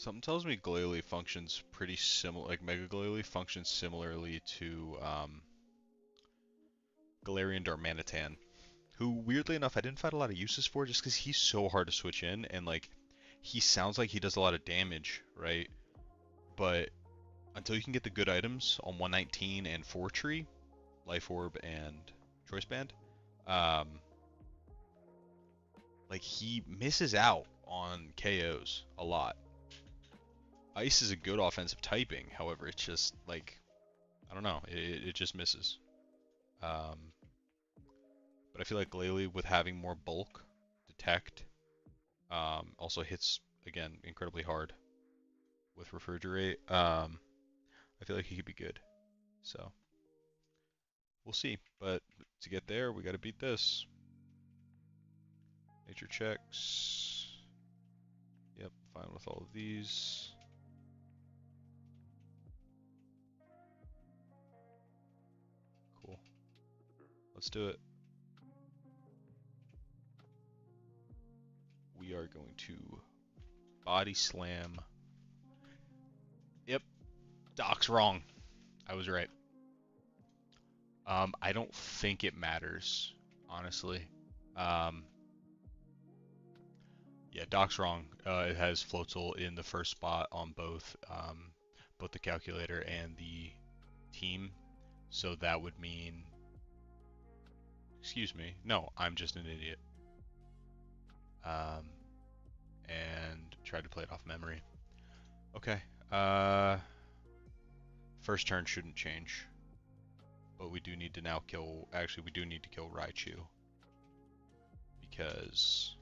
Something tells me Glalie functions pretty similar, like Mega Glalie functions similarly to Galarian Darmanitan, who weirdly enough I didn't find a lot of uses for just because he's so hard to switch in and like he sounds like he does a lot of damage, right? But until you can get the good items on 119 and 4 tree, Life Orb and Choice Band, um, like he misses out on KOs a lot. Ice is a good offensive typing, however, it's just like I don't know, it just misses. Um, but I feel like Glalie with having more bulk, detect, also hits again incredibly hard with refrigerate. I feel like he could be good. So we'll see. But to get there, we got to beat this. Nature checks. Yep, fine with all of these. Cool. Let's do it. We are going to body slam. Yep, Doc's wrong. I was right. I don't think it matters, honestly. Yeah, Doc's wrong. It has Floatzel in the first spot on both both the calculator and the team. So that would mean, excuse me, no, I'm just an idiot. And tried to play it off memory. Okay. First turn shouldn't change. But we do need to now kill, actually we do need to kill Raichu. Because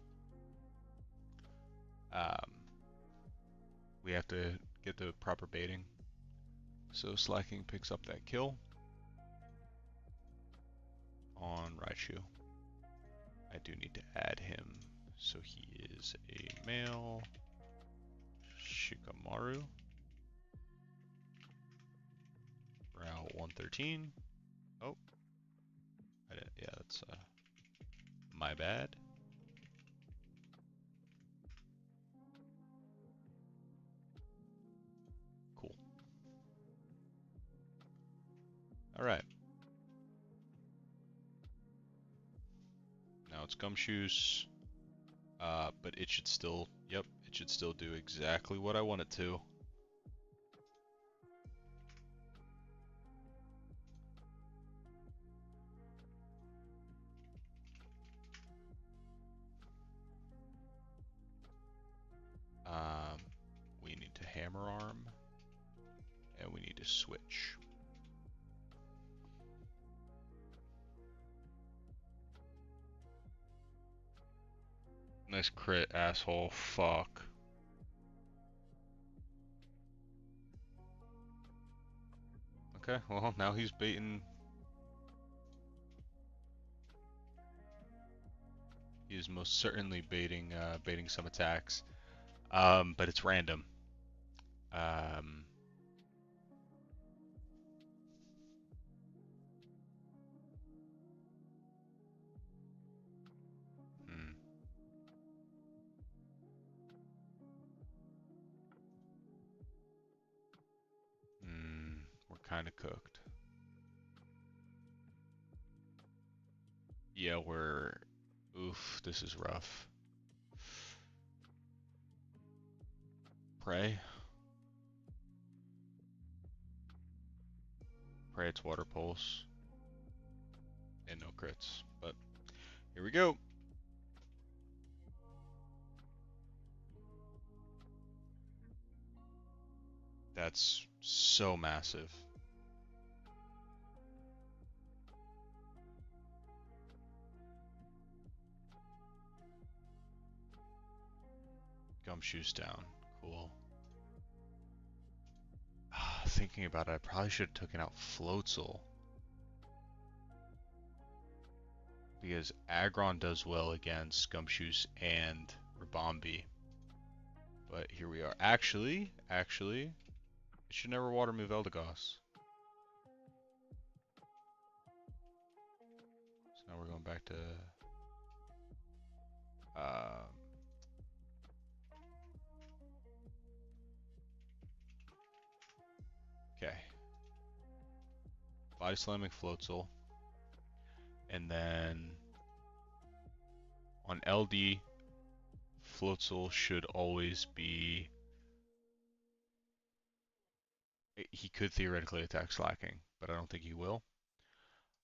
we have to get the proper baiting. So Slacking picks up that kill on Raichu. I do need to add him, so he is a male Shikamaru. Route 113. Oh, I didn't. Yeah, that's my bad. Cool. All right. Now it's Gumshoes, but it should still. Yep, it should still do exactly what I want it to. We need to Hammer Arm, and we need to switch. Nice crit, asshole. Fuck. Okay, well, now he's baiting. He is most certainly baiting some attacks. But it's random. Hmm. We're kind of cooked. Yeah, we're... Oof, this is rough. Pray. Pray it's Water Pulse. And no crits. But here we go. That's so massive. Gumshoes down. Cool. Thinking about it, I probably should have taken out Floatzel. Because Aggron does well against Gumshoes and Ribombee. But here we are. Actually, it should never water move Eldegoss. So now we're going back to... Okay. Body slamming Floatzel. And then on LD, Floatzel should always be... He could theoretically attack Slacking, but I don't think he will.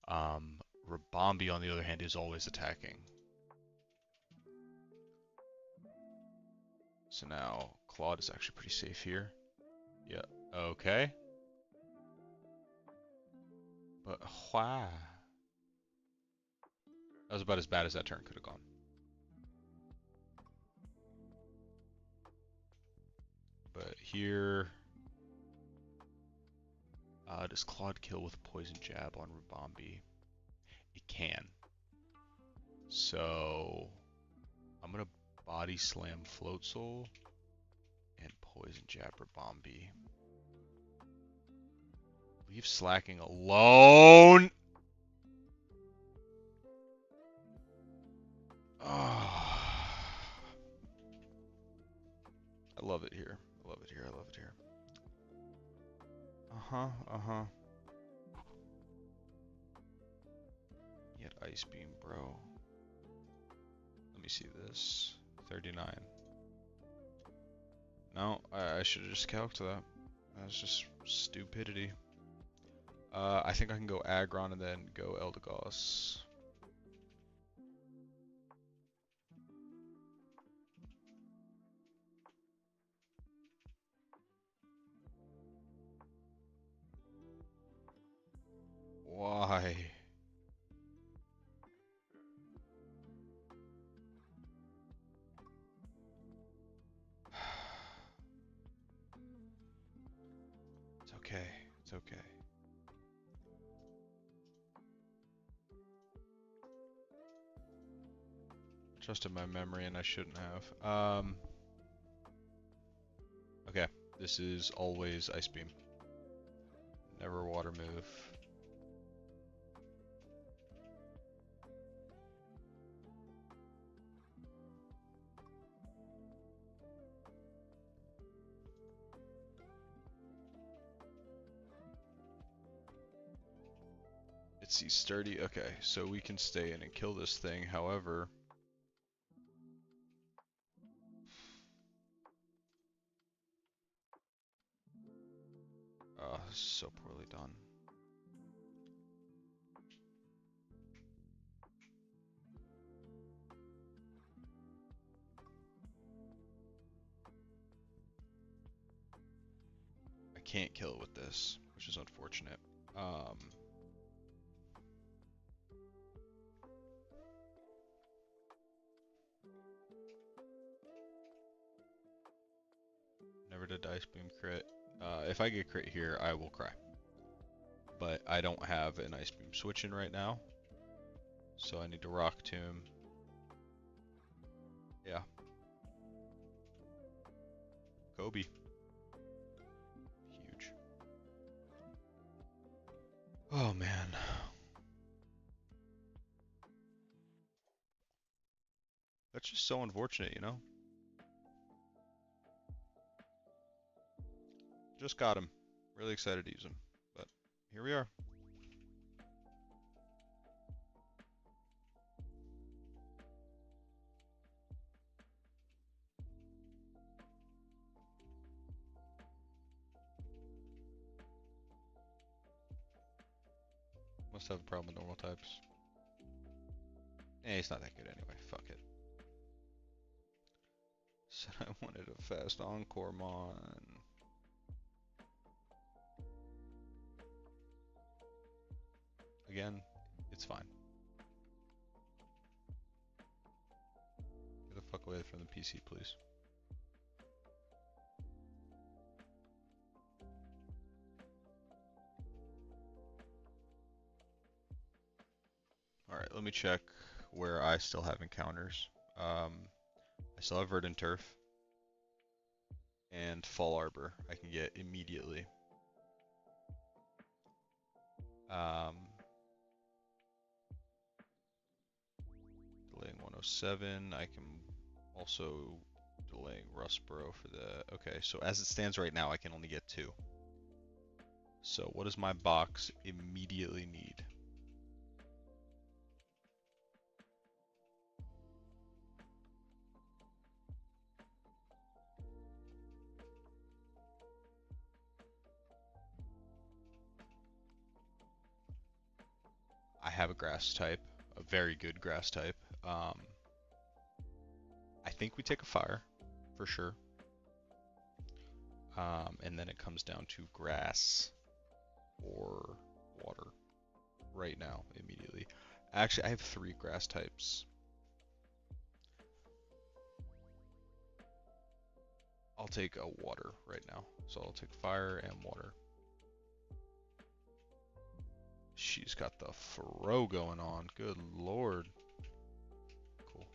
Rabombi, on the other hand, is always attacking. So now Claude is actually pretty safe here. Yeah, okay. But why? That was about as bad as that turn could have gone. But here... does Claude kill with Poison Jab on Rabombi? It can. So... I'm gonna Body Slam Floatzel and Poison Jab Rabombi. Leave Slacking alone! Oh. I love it here. I love it here. I love it here. Uh-huh. You had Ice Beam, bro. Let me see this. 39. No, I should have just calced that. That's just stupidity. I think I can go Aggron and then go Eldegoss. Why? It's okay. It's okay. Trusted my memory and I shouldn't have. Okay. This is always Ice Beam. Never Water move. He's sturdy. Okay, so we can stay in and kill this thing. However, so poorly done. I can't kill it with this, which is unfortunate. Never did Ice Beam crit. If I get crit here, I will cry. But I don't have an Ice Beam switching right now. So I need to Rock Tomb. Yeah. Kobe. Huge. Oh man. That's just so unfortunate, you know? Just got him. Really excited to use him. But here we are. Must have a problem with normal types. Eh, he's not that good anyway. Fuck it. Said I wanted a fast Encore Mon. Again, it's fine. Get the fuck away from the PC, please. Alright, let me check where I still have encounters. I still have Verdant Turf. And Fall Arbor I can get immediately. Delaying 107. I can also delaying Rustboro for the... Okay, so as it stands right now, I can only get 2. So what does my box immediately need? I have a grass type, a very good grass type. I think we take a fire, for sure. And then it comes down to grass or water right now, immediately. Actually, I have 3 grass types. I'll take a water right now. So I'll take fire and water. She's got the fro going on. Good lord. Cool.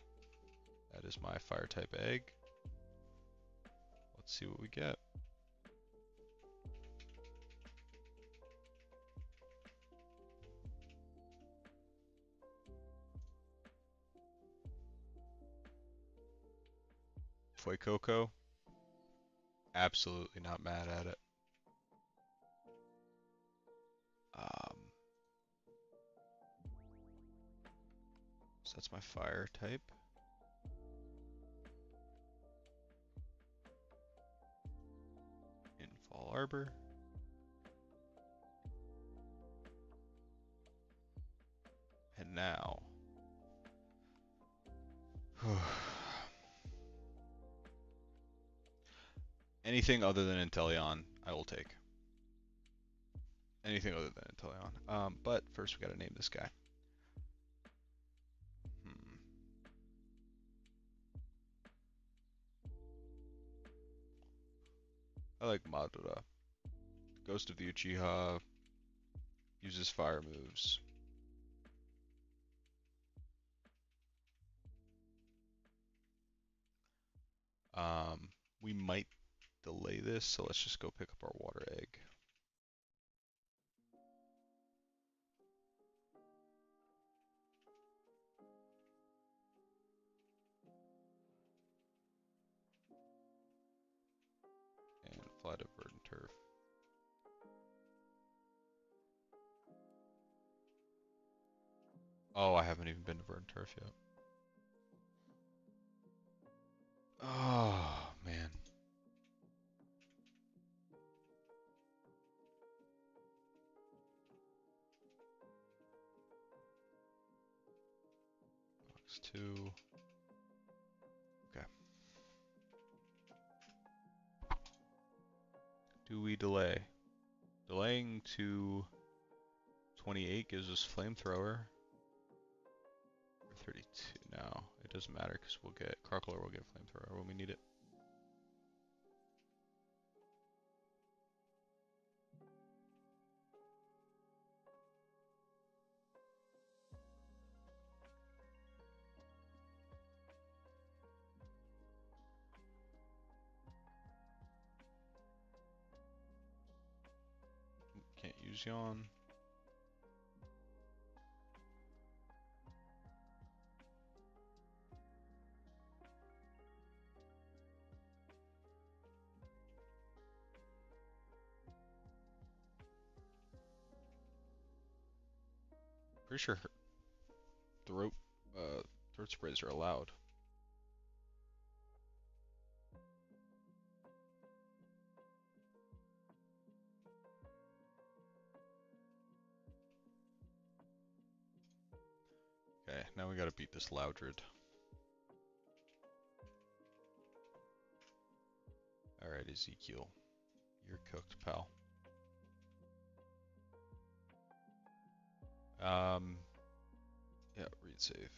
That is my fire type egg. Let's see what we get. Fuecoco. Absolutely not mad at it. So that's my fire type. In Fall Arbor. And now. Anything other than Inteleon, I will take. Anything other than Inteleon. But first we gotta name this guy. I like Madara. Ghost of the Uchiha. Uses fire moves. We might delay this, so let's just go pick up our water egg. And fly to Verdant Turf. Oh, I haven't even been to Verdant Turf yet. Oh, man. Box 2. Okay. Do we delay? Delaying to 28 gives us Flamethrower. 32. No, it doesn't matter because we'll get Crocodile will get Flamethrower when we need it. Can't use Yawn. Pretty sure throat sprays are allowed. Okay, now we gotta beat this Loudred. Alright, Ezekiel. You're cooked, pal. Yeah, read save.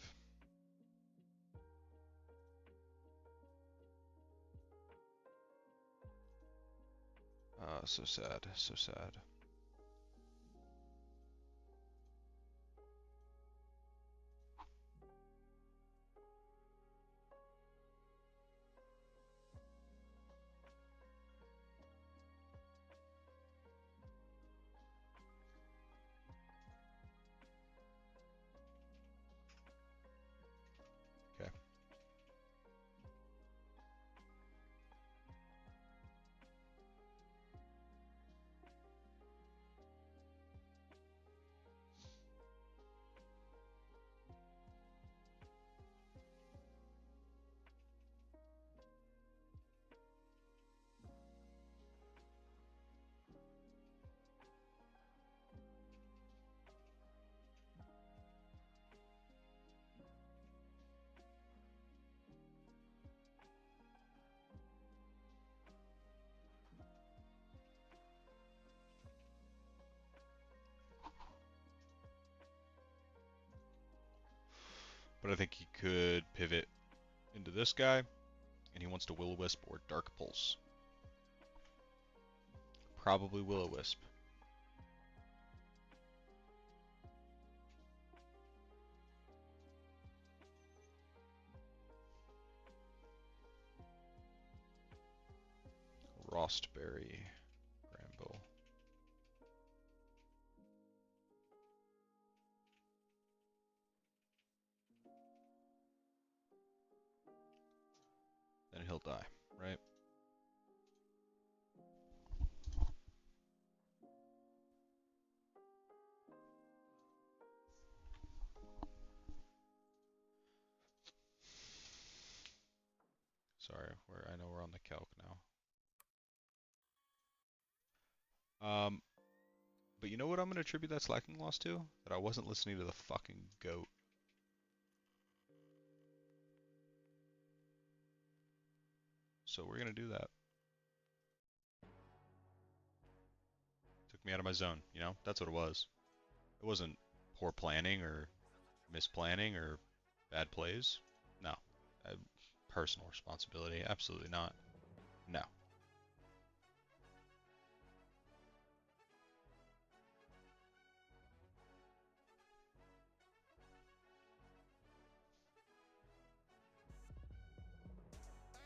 So sad, so sad. Okay. But I think he could pivot into this guy, and he wants to Will-O-Wisp or Dark Pulse. Probably Will-O-Wisp. Rostberry, Bramble. Then he'll die, right? Sorry, I know we're on the calc now. But you know what I'm gonna attribute that slacking loss to? That I wasn't listening to the fucking goat. So we're gonna do that. Took me out of my zone, you know? That's what it was. It wasn't poor planning or misplanning or bad plays. No. Personal responsibility. Absolutely not. No.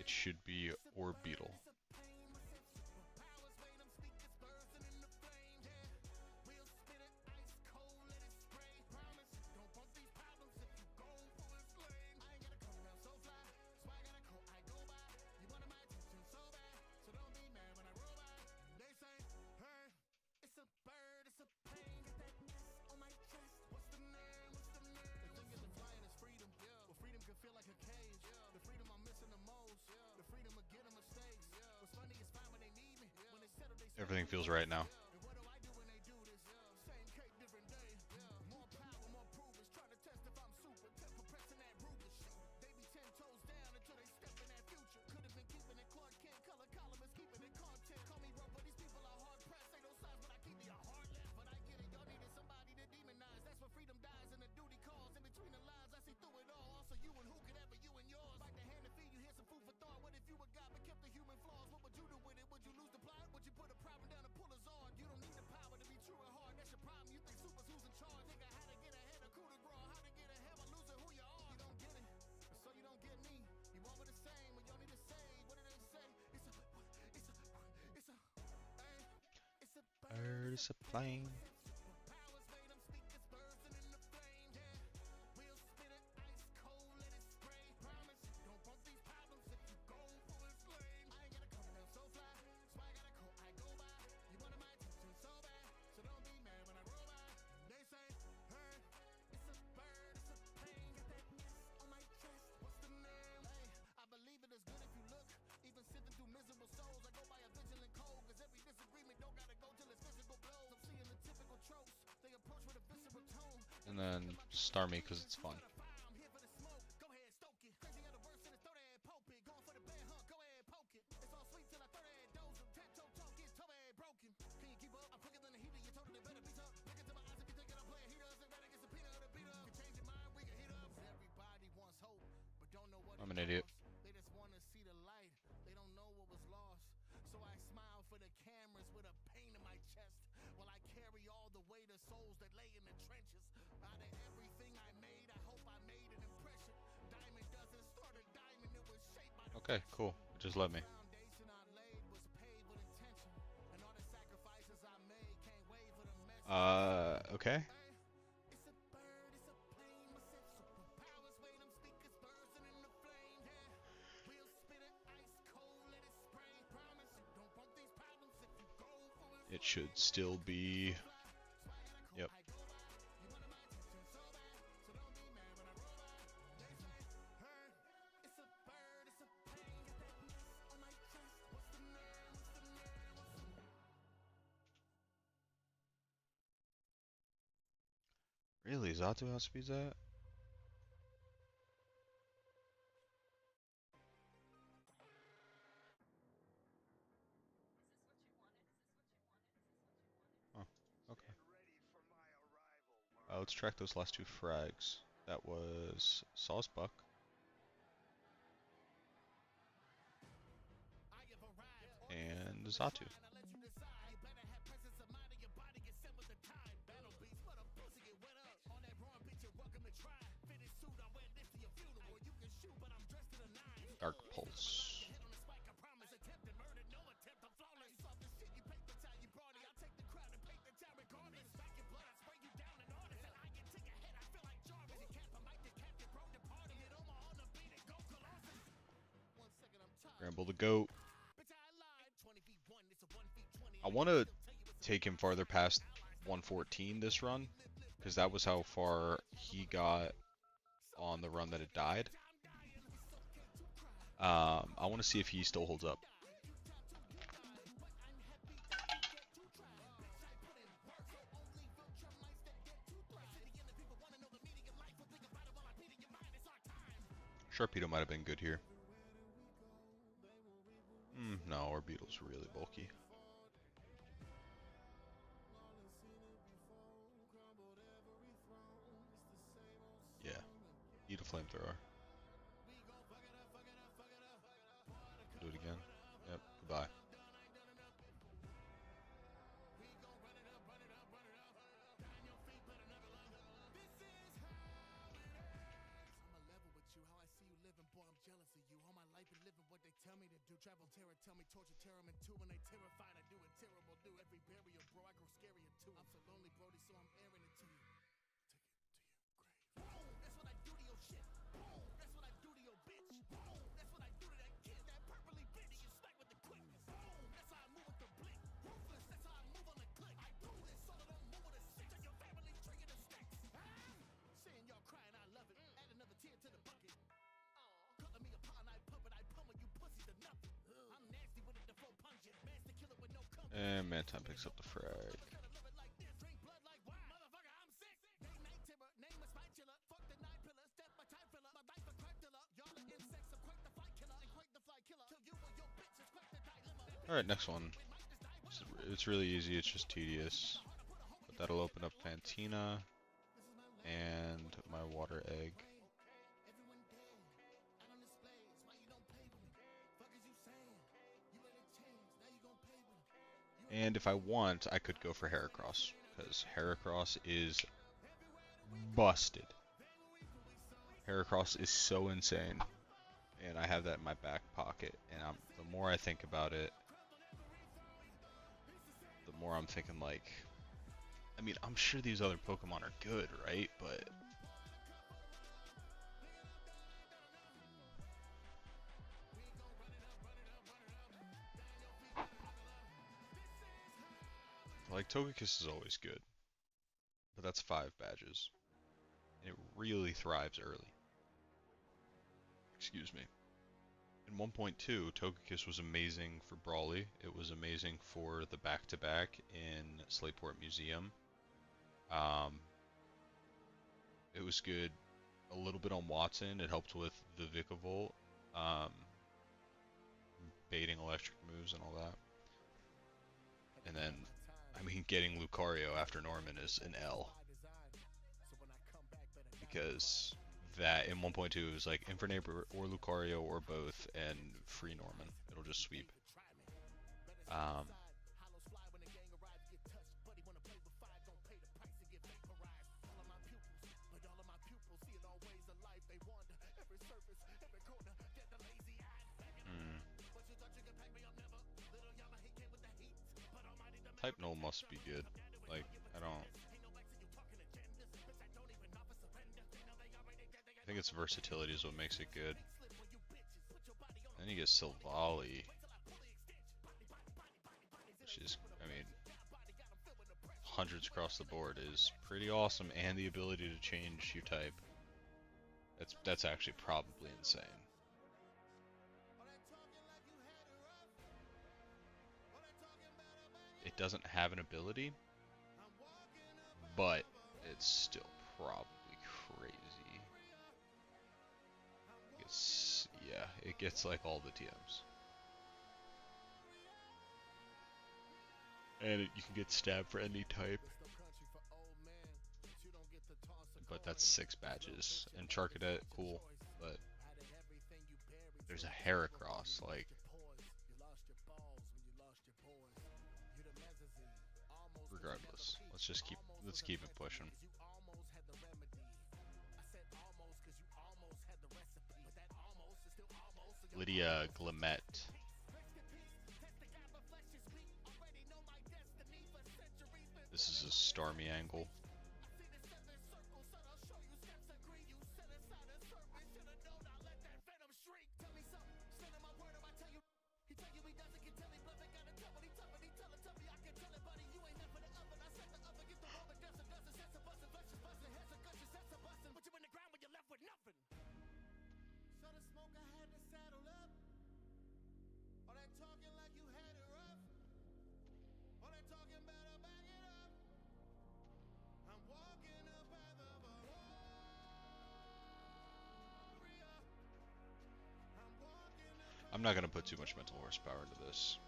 It should be Orb Beetle. Everything feels right now. Birds are playing. And then star me because it's fun. I'm an idiot. Okay, cool. Just let me. Okay. It should still be... Yep. Really? Zatu outspeeds that? Oh, okay. Let's track those last two frags. That was Sawsbuck. And Zatu. Dark Pulse. Gramble the Goat. I want to take him farther past 114 this run, because that was how far he got on the run that it died. I want to see if he still holds up. Sharpedo might have been good here. No, our Beetle's really bulky. Yeah, eat a flamethrower. Do it again. Yep, goodbye. And Manton picks up the frag. Alright, next one. It's really easy, it's just tedious. But that'll open up Fantina and my water egg. And if I want, I could go for Heracross, because Heracross is busted. Heracross is so insane, and I have that in my back pocket, and the more I think about it, the more I'm thinking like, I mean, I'm sure these other Pokemon are good, right? But like Togekiss is always good, but that's 5 badges. And it really thrives early. Excuse me. In 1.2, Togekiss was amazing for Brawly. It was amazing for the back-to-back in Slateport Museum. It was good a little bit on Watson. It helped with the Vikavolt, baiting electric moves and all that. And then, I mean, getting Lucario after Norman is an L. Because that in 1.2 it was like Infernape or Lucario or both, and free Norman. It'll just sweep. Type Null must be good. Like, I think its versatility is what makes it good. Then you get Silvally, which is, I mean, hundreds across the board is pretty awesome, and the ability to change your type. That's actually probably insane. It doesn't have an ability, but it's still probably crazy. Yeah, it gets like all the TMs. And you can get stabbed for any type. but that's 6 badges. And Charcadet, cool, but there's a Heracross, like. Regardless, let's keep it pushing. Lydia Glamette. This is a Starmie angle. I'm not going to put too much mental horsepower into this.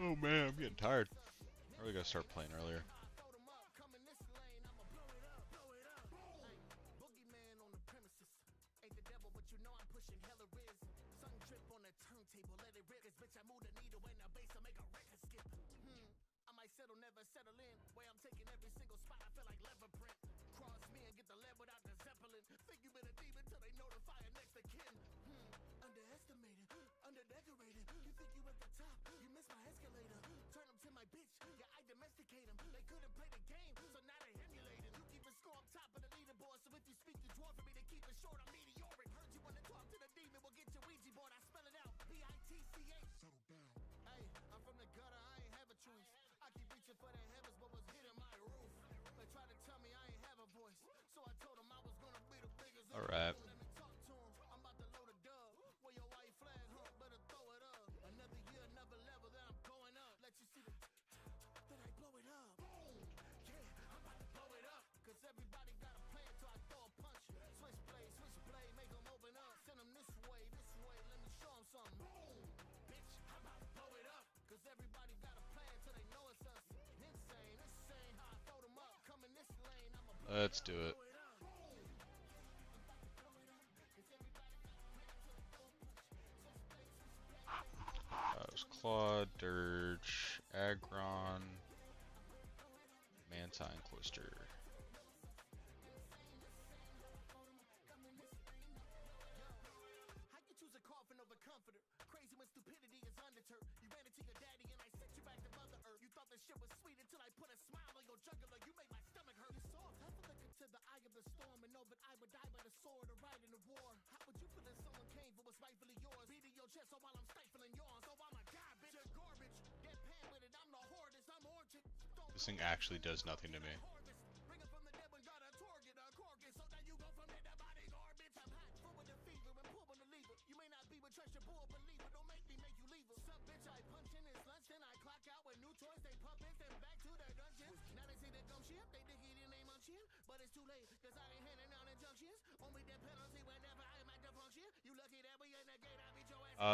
Oh man, I'm getting tired. I really gotta start playing earlier. Alright. Let's do it. It was Claw, Dirge, Aggron, Mantine, Cloister. This thing actually does nothing to me.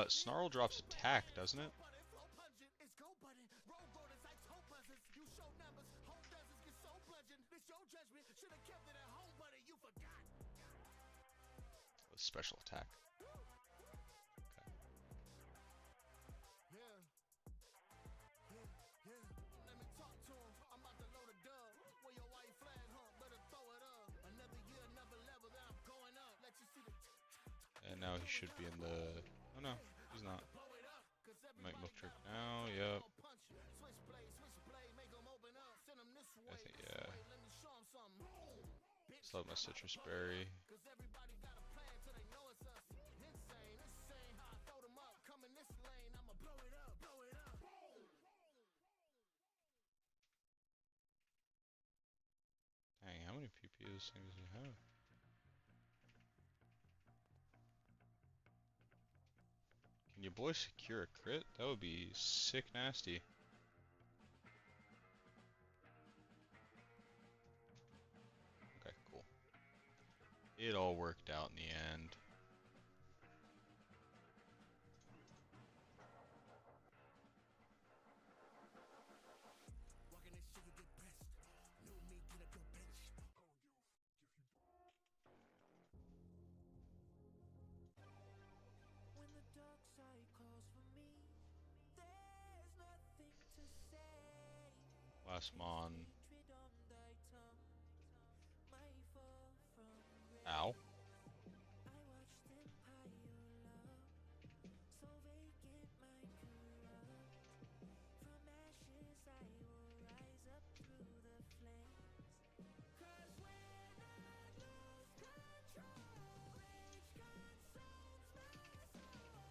Snarl drops attack, doesn't it? Special attack. Okay. And now he should be in the... Oh no, he's not. Might milk trick now, yep. I think, yeah. Still have my citrus berry. Dang, how many PPUs things do you have? Can your boy secure a crit? That would be sick nasty. Okay, cool. It all worked out in the end. Last mon. Ow.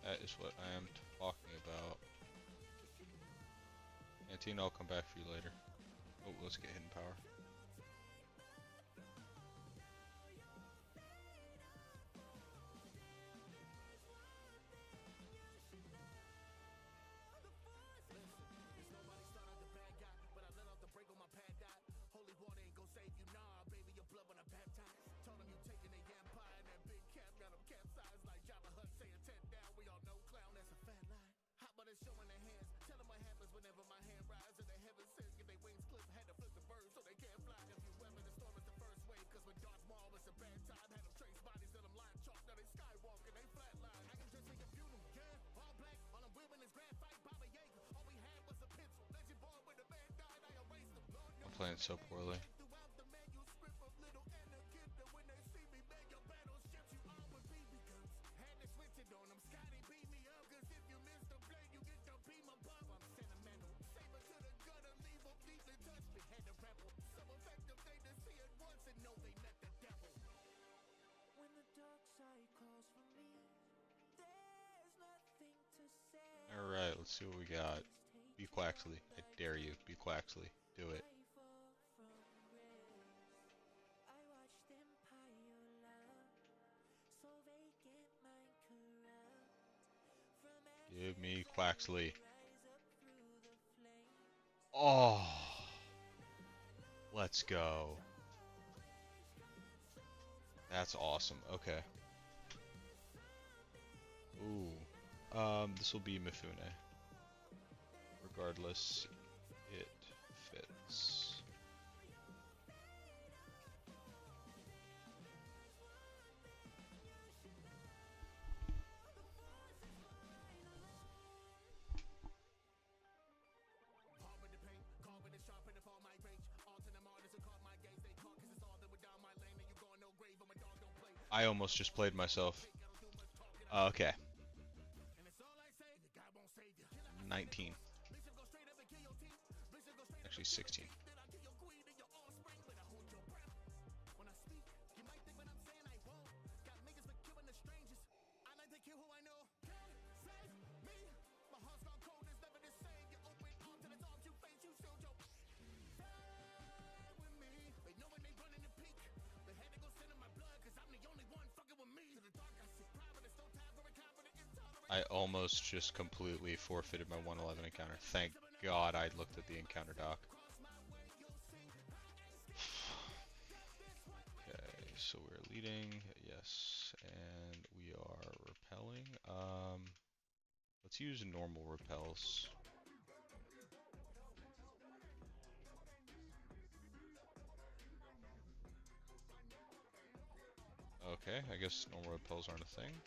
That is what I am talking about. Antine, I'll come back for you later. Oh, let's get hidden power. I'm playing so poorly. Alright, let's see what we got. Be Quaxley. I dare you. Be Quaxley. Do it. Give me Quaxley. Oh, let's go. That's awesome. Okay. Ooh. This will be Mifune. Regardless, it fits. I almost just played myself. Okay. 19. Actually 16. I almost just completely forfeited my 111 encounter. Thank God I looked at the encounter doc. Okay, so we're leading, yes, and we are repelling. Let's use normal repels. Okay, I guess normal repels aren't a thing.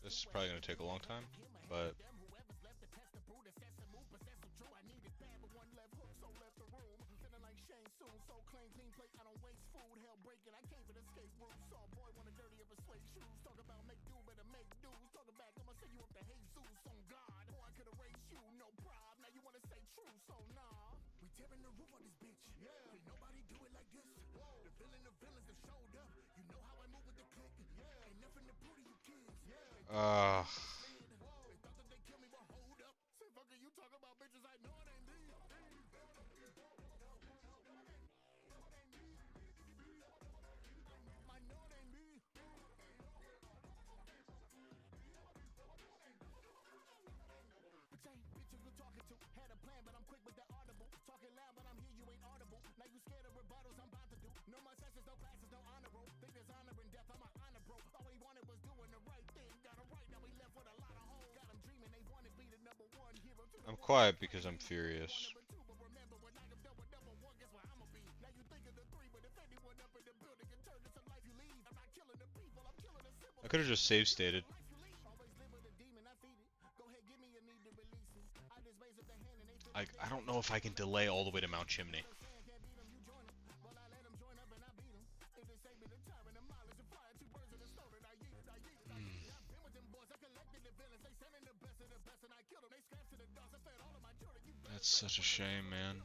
This is probably gonna take a long time, but uh I'm quiet because I'm furious. I could have just save stated. I don't know if I can delay all the way to Mount Chimney. That's such a shame, man.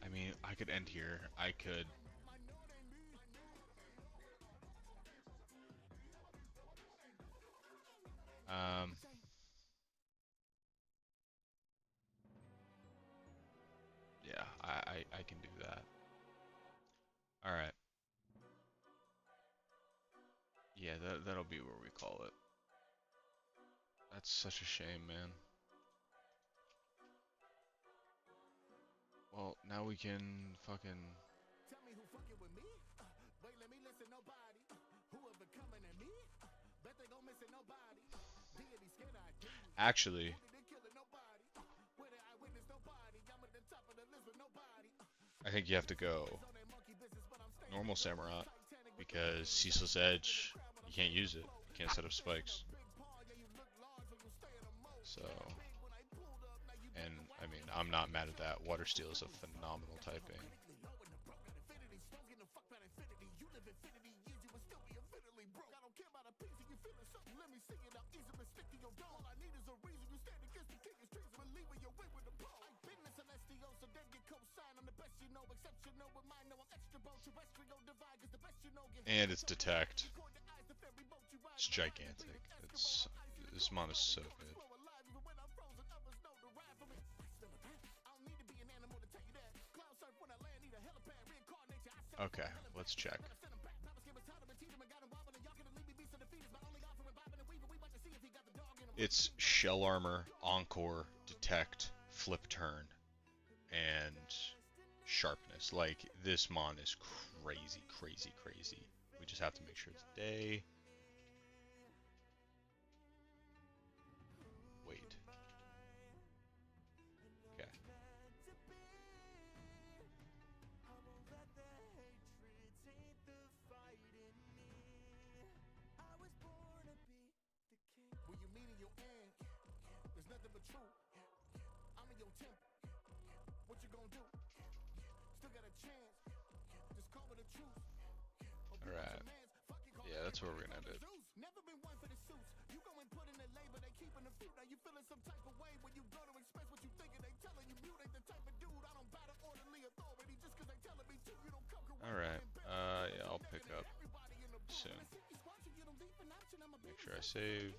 I mean, I could end here. I could. Yeah, I can do that. All right. Yeah, that'll be where we call it. That's such a shame, man. Well, now we can fucking. Actually, I think you have to go normal Samurai because Ceaseless Edge, you can't use it. You can't set up spikes. So, and I mean, I'm not mad at that. Water Steel is a phenomenal typing. And it's detect. It's gigantic. This mon is so good. Okay, let's check. It's Shell Armor, Encore, Detect, Flip Turn, and Sharpness. Like, this mon is crazy, crazy, crazy. We just have to make sure it's day. Wait. Okay. Alright. Yeah, that's where we're gonna end it. Alright, yeah, I'll pick up soon. Make sure I save.